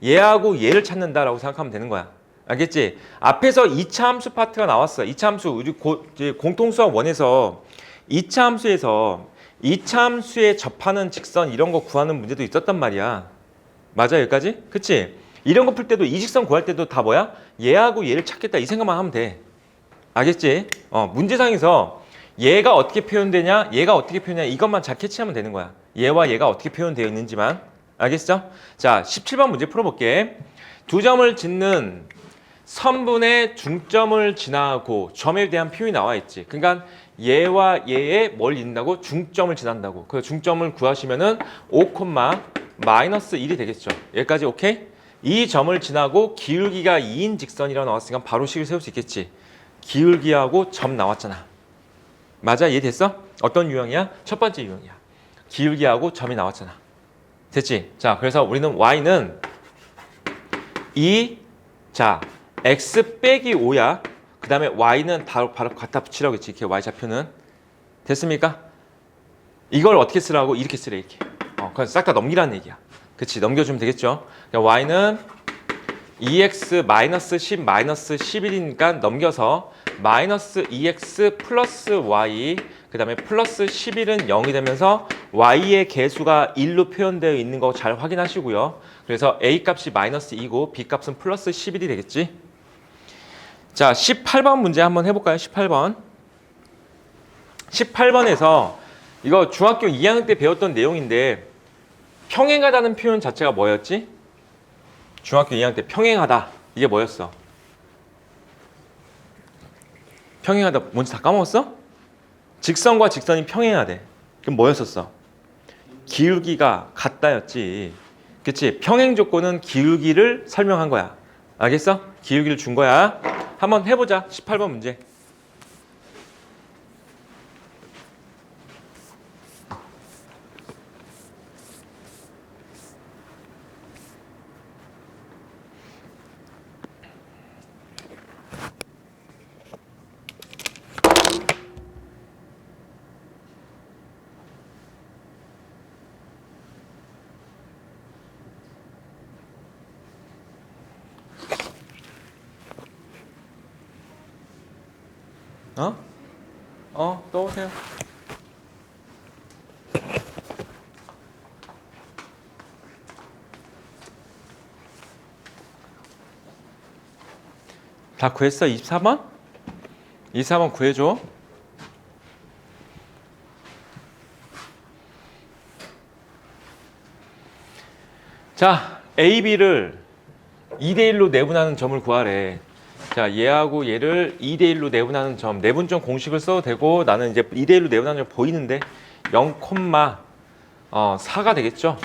얘하고 얘를 찾는다라고 생각하면 되는 거야. 알겠지? 앞에서 2차 함수 파트가 나왔어. 2차 함수 우리 공통수학 1에서 2차 함수에서 2차 함수에 접하는 직선 이런 거 구하는 문제도 있었단 말이야. 맞아 여기까지? 그치? 이런 거 풀 때도 이 직선 구할 때도 다 뭐야? 얘하고 얘를 찾겠다 이 생각만 하면 돼. 알겠지? 문제상에서 얘가 어떻게 표현되냐, 얘가 어떻게 표현되냐 이것만 잘 캐치하면 되는 거야. 얘와 얘가 어떻게 표현되어 있는지만. 알겠죠? 자, 17번 문제 풀어볼게. 두 점을 짓는 선분의 중점을 지나고 점에 대한 표현이 나와 있지. 그러니까 얘와 얘의 뭘 잇는다고? 중점을 지난다고. 그 중점을 구하시면은 5, 마이너스 1이 되겠죠. 여기까지 오케이? 이 점을 지나고 기울기가 2인 직선이라고 나왔으니까 바로 식을 세울 수 있겠지. 기울기하고 점 나왔잖아. 맞아? 이해됐어? 어떤 유형이야? 첫 번째 유형이야. 기울기하고 점이 나왔잖아. 됐지? 자, 그래서 우리는 y는 x 빼기 5야. 그 다음에 y는 바로 갖다 붙이라고 했지. 이렇게 y좌표는. 됐습니까? 이걸 어떻게 쓰라고? 이렇게 쓰래, 이렇게. 그래서 싹 다 넘기라는 얘기야. 그치? 넘겨주면 되겠죠? 그러니까 y는 2x 마이너스 10 마이너스 11이니까 넘겨서 마이너스 2x 플러스 y 그 다음에 플러스 11은 0이 되면서 y의 개수가 1로 표현되어 있는 거 잘 확인하시고요. 그래서 a 값이 마이너스 2고 b 값은 플러스 11이 되겠지. 자, 18번 문제 한번 해볼까요? 18번. 18번에서 이거 중학교 2학년 때 배웠던 내용인데 평행하다는 표현 자체가 뭐였지? 중학교 2학년 때 평행하다. 이게 뭐였어? 평행하다 뭔지 다 까먹었어? 직선과 직선이 평행하대. 그럼 뭐였었어? 기울기가 같다였지. 그치? 평행 조건은 기울기를 설명한 거야. 알겠어? 기울기를 준 거야. 한번 해보자. 18번 문제. 또 오세요. 다 구했어? 24번? 24번 구해줘. 자, A, B를 2대1로 내분하는 점을 구하래. 자, 얘하고 얘를 2대1로 내분하는 점. 내분점 공식을 써도 되고, 나는 이제 2대1로 내분하는 점 보이는데 0,4가 되겠죠?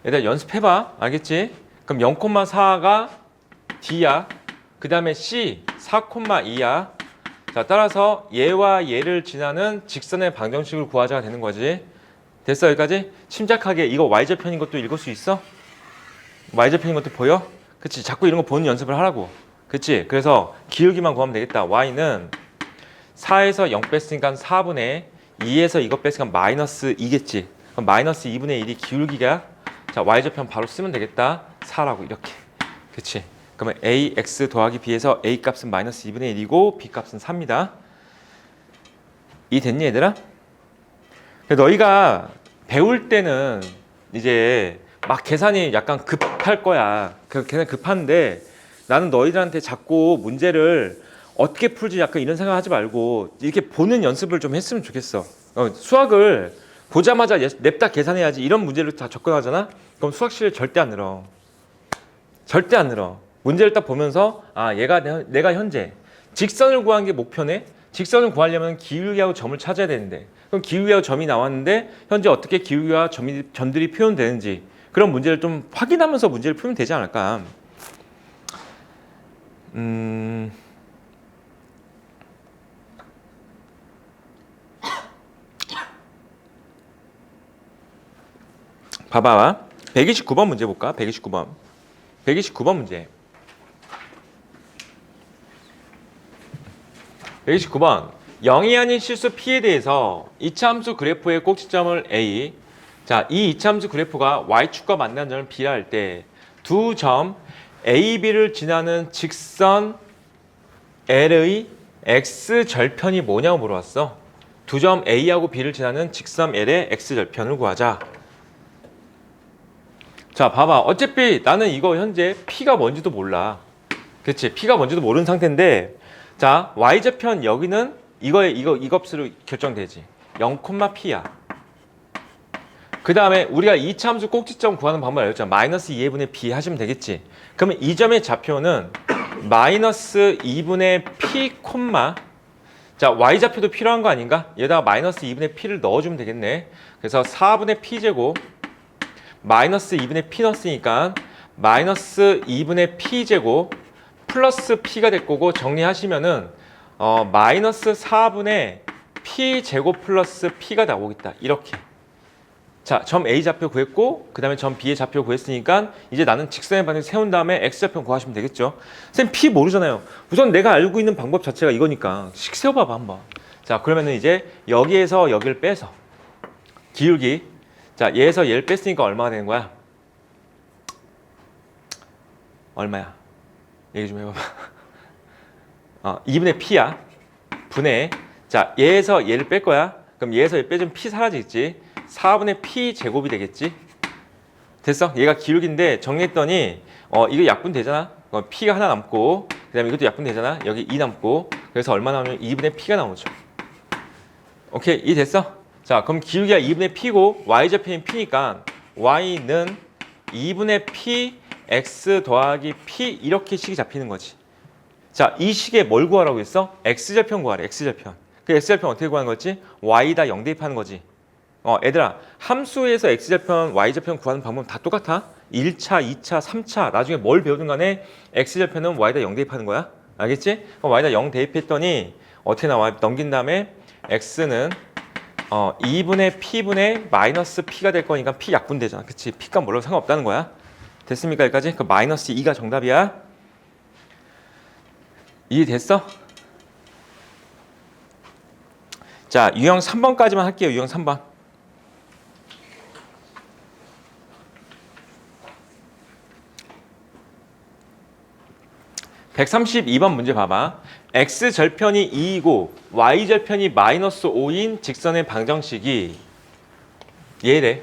얘들아 연습해봐. 알겠지? 그럼 0,4가 D야. 그 다음에 C 4,2야. 자, 따라서 얘와 얘를 지나는 직선의 방정식을 구하자가 되는 거지. 됐어 여기까지? 침착하게 이거 Y절편인 것도 읽을 수 있어? Y절편인 것도 보여? 그치? 자꾸 이런 거 보는 연습을 하라고. 그치? 그래서 기울기만 구하면 되겠다. Y는 4에서 0 뺐으니까 4분의 2에서 이거 뺐으니까 마이너스 2겠지. 그럼 마이너스 2분의 1이 기울기가 자 Y절편 바로 쓰면 되겠다. 4라고 이렇게. 그치? 그러면 AX 더하기 B에서 A 값은 마이너스 2분의 1이고 B 값은 4입니다. 이 됐니 얘들아? 너희가 배울 때는 이제 막 계산이 약간 급할 거야. 계산 급한데 나는 너희들한테 자꾸 문제를 어떻게 풀지 약간 이런 생각하지 말고 이렇게 보는 연습을 좀 했으면 좋겠어. 수학을 보자마자 냅다 계산해야지 이런 문제를 다 접근하잖아? 그럼 수학 실력 절대 안 늘어. 절대 안 늘어. 문제를 딱 보면서 아 얘가 내가 현재 직선을 구한 게 목표네. 직선을 구하려면 기울기하고 점을 찾아야 되는데 그럼 기울기하고 점이 나왔는데 현재 어떻게 기울기와 점들이 표현되는지 그런 문제를 좀 확인하면서 문제를 풀면 되지 않을까. 봐봐. 129번 문제 볼까? 129번 문제. 129번. 0이 아닌 실수 P에 대해서 이차함수 그래프의 꼭지점을 A. 자, 이 이차함수 그래프가 Y축과 만나는 점을 B라 할 때 두 점 A, B를 지나는 직선 L의 X절편이 뭐냐고 물어봤어. 두 점 A하고 B를 지나는 직선 L의 X절편을 구하자. 자, 봐봐. 어차피 나는 이거 현재 P가 뭔지도 몰라. 그치? P가 뭔지도 모르는 상태인데 자, Y절편 여기는 이 값으로 결정되지. 0,P야. 그 다음에 우리가 이차함수 꼭지점 구하는 방법을 알려줬잖아. 마이너스 2분의 B 하시면 되겠지. 그러면 이 점의 좌표는 마이너스 2분의 P, 자, Y좌표도 필요한 거 아닌가? 여기다가 마이너스 2분의 P를 넣어주면 되겠네. 그래서 4분의 P제곱 마이너스 2분의 P 넣었으니까 마이너스 2분의 P제곱 플러스 P가 될 거고 정리하시면은 마이너스 4분의 P제곱 플러스 P가 나오겠다. 이렇게. 자, 점 A 좌표 구했고 그 다음에 점 B의 좌표 구했으니까 이제 나는 직선의 방향 세운 다음에 X좌표 구하시면 되겠죠. 선생님 P 모르잖아요. 우선 내가 알고 있는 방법 자체가 이거니까 씩 세워봐봐 한번. 자, 그러면은 이제 여기에서 여기를 빼서 기울기 자, 얘에서 얘를 뺐으니까 얼마가 되는 거야? 얼마야? 얘기 좀 해봐봐. 2분의 P야. 분의 자, 얘에서 얘를 뺄 거야. 그럼 얘에서 얘 빼주면 P 사라지겠지. 4분의 P 제곱이 되겠지. 됐어? 얘가 기울기인데 정리했더니 이거 약분 되잖아. P가 하나 남고 그 다음에 이것도 약분 되잖아. 여기 2 남고 그래서 얼마 나오면 2분의 P가 나오죠. 오케이, 이 됐어? 자, 그럼 기울기가 2분의 P고 Y좌표인 P니까 Y는 2분의 P X 더하기 P 이렇게 식이 잡히는 거지. 자, 이 식에 뭘 구하라고 했어? X절편 구하래. X절편. 그 X절편 어떻게 구하는 거지? Y다 0 대입하는 거지. 얘들아, 함수에서 X절편, Y절편 구하는 방법은 다 똑같아. 1차, 2차, 3차 나중에 뭘 배우든 간에 X절편은 Y다 0 대입하는 거야. 알겠지? 그럼 Y다 0 대입했더니 어떻게 나와? 넘긴 다음에 X는 2분의 P분의 마이너스 P가 될 거니까 P 약분되잖아. 그치? P가 몰라도 상관없다는 거야. 됐습니까? 여기까지? 그 마이너스 2가 정답이야. 이해됐어? 자, 유형 3번까지만 할게요. 유형 3번. (132번) 문제 봐봐. X절편이 2이고 Y절편이 마이너스 5인 직선의 방정식이 얘래.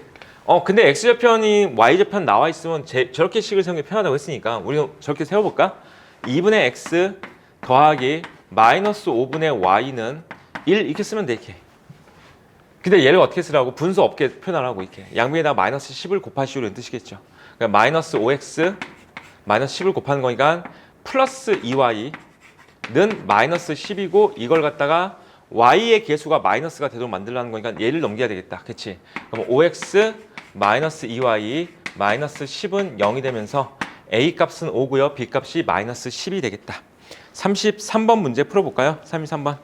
근데 X절편이 Y절편 나와 있으면 저렇게 식을 세우는 게 편하다고 했으니까 우리 저렇게 세워볼까? 2분의 x 더하기 마이너스 5분의 y는 1 이렇게 쓰면 돼 이렇게. 근데 얘를 어떻게 쓰라고? 분수 없게 표현하라고 이렇게. 양변에다가 마이너스 10을 곱하시오 이런 뜻이겠죠. 그러니까 마이너스 5x 마이너스 10을 곱하는 거니까 플러스 2y는 마이너스 10이고 이걸 갖다가 y의 개수가 마이너스가 되도록 만들라는 거니까 얘를 넘겨야 되겠다. 그치? 그럼 5x 마이너스 2y 마이너스 10은 0이 되면서 a 값은 5고요. b 값이 마이너스 10이 되겠다. 33번 문제 풀어볼까요? 33번.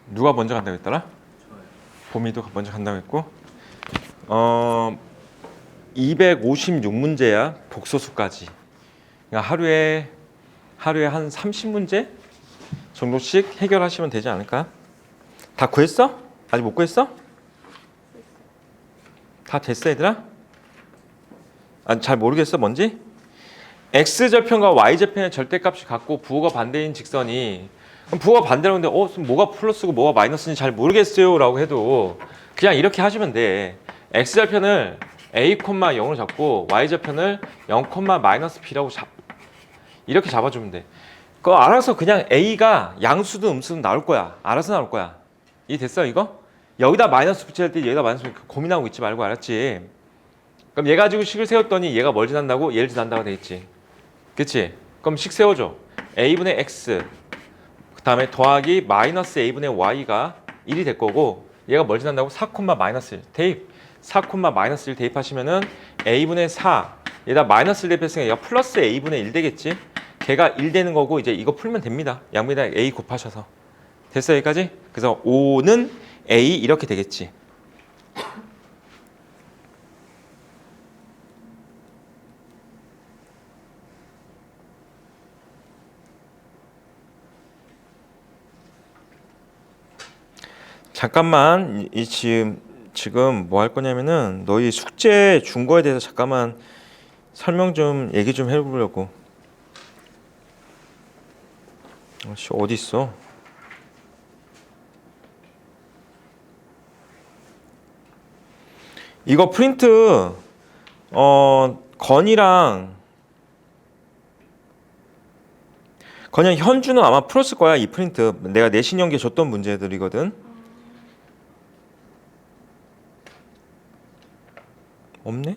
누가 먼저 간다고 했더라? 봄이도 먼저 간다고 했고 256문제야 복소수까지. 그러니까 하루에 한 30문제 정도씩 해결하시면 되지 않을까? 다 구했어? 아직 못 구했어? 다 됐어 얘들아? 아, 잘 모르겠어 뭔지? x절편과 y절편의 절대값이 같고 부호가 반대인 직선이 그럼 부호가 반대라는데 뭐가 플러스고 뭐가 마이너스인지 잘 모르겠어요 라고 해도 그냥 이렇게 하시면 돼. x절편을 a, 0으로 잡고 y절편을 0, 마이너스 b라고 이렇게 잡아주면 돼. 그거 알아서 그냥 a가 양수든 음수든 나올 거야. 알아서 나올 거야. 이해됐어 이거? 여기다 마이너스 붙여야 할 때 여기다 마이너스 고민하고 있지 말고 알았지? 그럼 얘 가지고 식을 세웠더니 얘가 뭘 지난다고? 얘를 지난다고 되겠지. 그치? 그럼 식 세워줘. a분의 x 그 다음에 더하기 마이너스 a분의 y가 1이 될 거고 얘가 뭘 지난다고? 4, 마이너스 1 대입 4, 마이너스 1 대입하시면은 a분의 4 얘다 마이너스 1 대입했으니까 얘가 플러스 a분의 1 되겠지? 걔가 1 되는 거고 이제 이거 풀면 됩니다. 양변에다 a 곱하셔서 됐어 여기까지? 그래서 5는 a 이렇게 되겠지. 잠깐만 이 지금 뭐 할 거냐면은 너희 숙제 준 거에 대해서 잠깐만 설명 좀 얘기 좀 해보려고. 어디 있어? 이거 프린트 건이랑 현주는 아마 풀었을 거야. 이 프린트 내가 내신 연계 줬던 문제들이거든. 없네?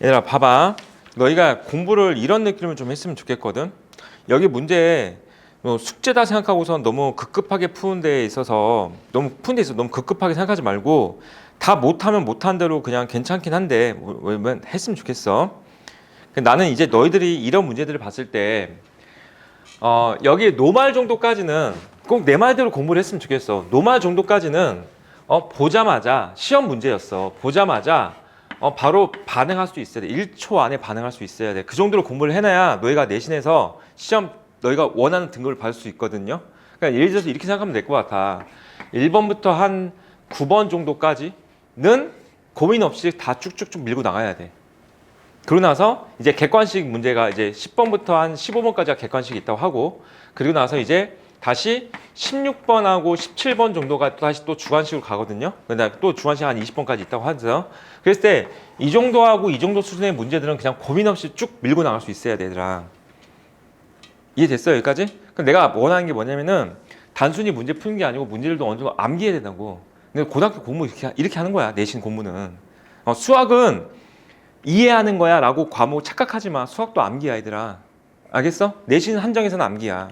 얘들아 봐봐. 너희가 공부를 이런 느낌으로 좀 했으면 좋겠거든. 여기 문제 뭐 숙제다 생각하고선 너무 급급하게 푸는 데 있어서 너무 급급하게 생각하지 말고 다 못하면 못한 대로 그냥 괜찮긴 한데 뭐 했으면 좋겠어. 나는 이제 너희들이 이런 문제들을 봤을 때 여기 노말 정도까지는 꼭 내 말대로 공부를 했으면 좋겠어. 노말 정도까지는 보자마자 시험 문제였어. 보자마자 바로 반응할 수 있어야 돼. 1초 안에 반응할 수 있어야 돼. 그 정도로 공부를 해놔야 너희가 내신에서 시험 너희가 원하는 등급을 받을 수 있거든요. 그러니까 예를 들어서 이렇게 생각하면 될 것 같아. 1번부터 한 9번 정도까지는 고민 없이 다 쭉쭉쭉 밀고 나가야 돼. 그러고 나서 이제 객관식 문제가 이제 10번부터 한 15번까지가 객관식이 있다고 하고, 그리고 나서 이제 다시 16번하고 17번 정도가 다시 또 주관식으로 가거든요. 그다음에 또 주관식 한 20번까지 있다고 하죠. 그랬을 때 이 정도하고 이 정도 수준의 문제들은 그냥 고민 없이 쭉 밀고 나갈 수 있어야 돼, 얘들아. 이해됐어, 여기까지? 그럼 내가 원하는 게 뭐냐면은 단순히 문제 푸는 게 아니고 문제들도 어느 정도 암기해야 된다고. 근데 고등학교 공부 이렇게 하는 거야, 내신 공부는. 수학은 이해하는 거야 라고 과목 착각하지 마. 수학도 암기야, 얘들아. 알겠어? 내신 한정에서는 암기야.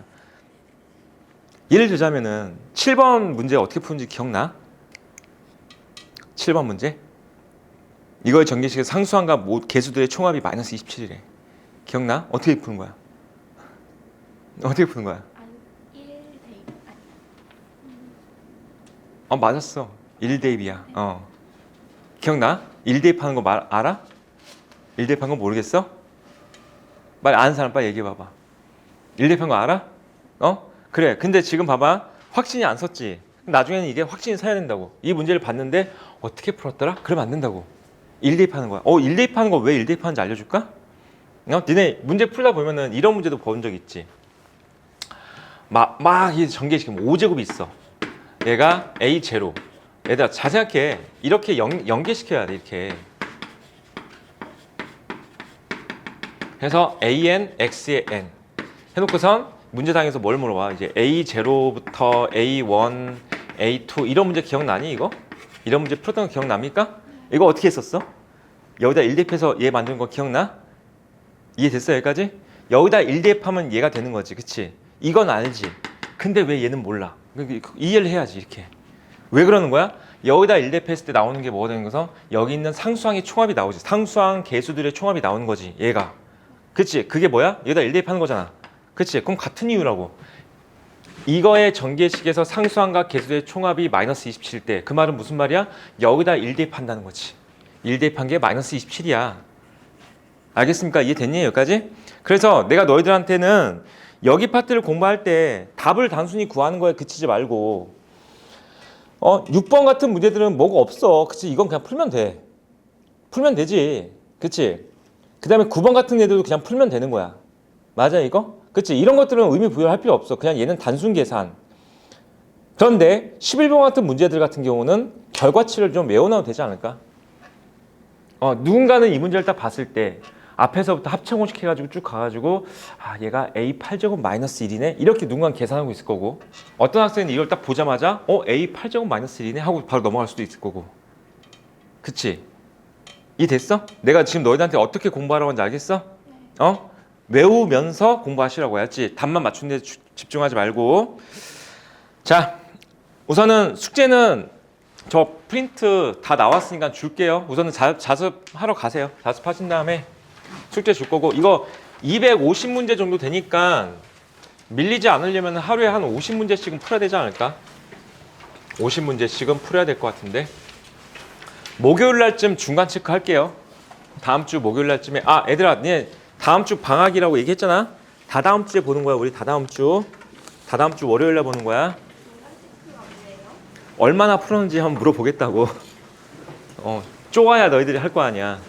예를 들자면은 7번 문제 어떻게 푸는지 기억나? 7번 문제? 이걸 전개식의 상수항과 개수들의 총합이 마이너스 27이래. 기억나? 어떻게 푸는 거야? 어떻게 푸는 거야? 아니 1 대입 아니. 맞았어. 1대입이야. 기억나? 1대입하는 거 알아? 1대입한 거 모르겠어? 말 아는 사람 빨리 얘기해 봐봐. 1대입한 거 알아? 그래. 근데 지금 봐봐. 확신이 안 섰지. 나중에는 이게 확신이 서야 된다고. 이 문제를 봤는데 어떻게 풀었더라? 그러면 안 된다고. 1대입하는 거야. 1대입하는 거 왜 1대입하는지 알려줄까? 니네 문제 풀다 보면은 이런 문제도 본 적 있지. 이 전개식 5제곱이 있어. 얘가 A0. 얘들아 잘 생각해. 이렇게 연계시켜야 돼. 이렇게. 해서 AN, X의 N 해놓고선 문제당에서 뭘 물어봐? 이제 A0부터 A1, A2 이런 문제 기억나니 이거? 이런 문제 풀었던 거 기억납니까? 이거 어떻게 했었어? 여기다 1대입해서 얘 만든 거 기억나? 이해됐어 여기까지? 여기다 1대입하면 얘가 되는 거지, 그치? 이건 알지. 근데 왜 얘는 몰라? 이해를 해야지 이렇게. 왜 그러는 거야? 여기다 1대입했을 때 나오는 게 뭐가 되는 거서? 여기 있는 상수항의 총합이 나오지. 상수항 개수들의 총합이 나오는 거지, 얘가. 그치? 그게 뭐야? 여기다 1대입하는 거잖아. 그치? 그럼 같은 이유라고. 이거의 전개식에서 상수항과 개수의 총합이 마이너스 27대. 그 말은 무슨 말이야? 여기다 1대입한다는 거지. 1대입한 게 마이너스 27이야. 알겠습니까? 이해됐니? 여기까지? 그래서 내가 너희들한테는 여기 파트를 공부할 때 답을 단순히 구하는 거에 그치지 말고 6번 같은 문제들은 뭐가 없어. 그치? 이건 그냥 풀면 돼. 풀면 되지. 그치? 그 다음에 9번 같은 애들도 그냥 풀면 되는 거야. 맞아 이거? 그치? 이런 것들은 의미 부여할 필요 없어. 그냥 얘는 단순 계산. 그런데 11번 같은 문제들 같은 경우는 결과치를 좀 외워놔도 되지 않을까? 누군가는 이 문제를 딱 봤을 때 앞에서부터 합乘공식 해가지고 쭉 가가지고 얘가 A 8제곱 마이너스 1이네? 이렇게 누군가는 계산하고 있을 거고, 어떤 학생은 이걸 딱 보자마자 A 8제곱 마이너스 1이네? 하고 바로 넘어갈 수도 있을 거고. 그치? 이해됐어? 내가 지금 너희들한테 어떻게 공부하라고 하는지 알겠어? 외우면서 공부하시라고 해야지. 답만 맞추는 데 집중하지 말고. 자, 우선은 숙제는 저 프린트 다 나왔으니까 줄게요. 우선은 자습하러 가세요. 자습하신 다음에 숙제 줄 거고, 이거 250문제 정도 되니까 밀리지 않으려면 하루에 한 50문제씩은 풀어야 되지 않을까? 50문제씩은 풀어야 될 것 같은데, 목요일 날쯤 중간 체크 할게요. 다음 주 목요일 날쯤에. 애들아, 니네 다음 주 방학이라고 얘기했잖아. 다다음 주에 보는 거야. 우리 다다음 주 월요일 날 보는 거야. 얼마나 풀었는지 한번 물어보겠다고. 쪼아야 너희들이 할 거 아니야.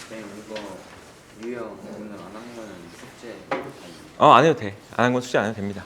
네, 이거 유형 오늘 안 한 거는 숙제 안 해도 돼. 안 한 건 숙제 안 해도 됩니다.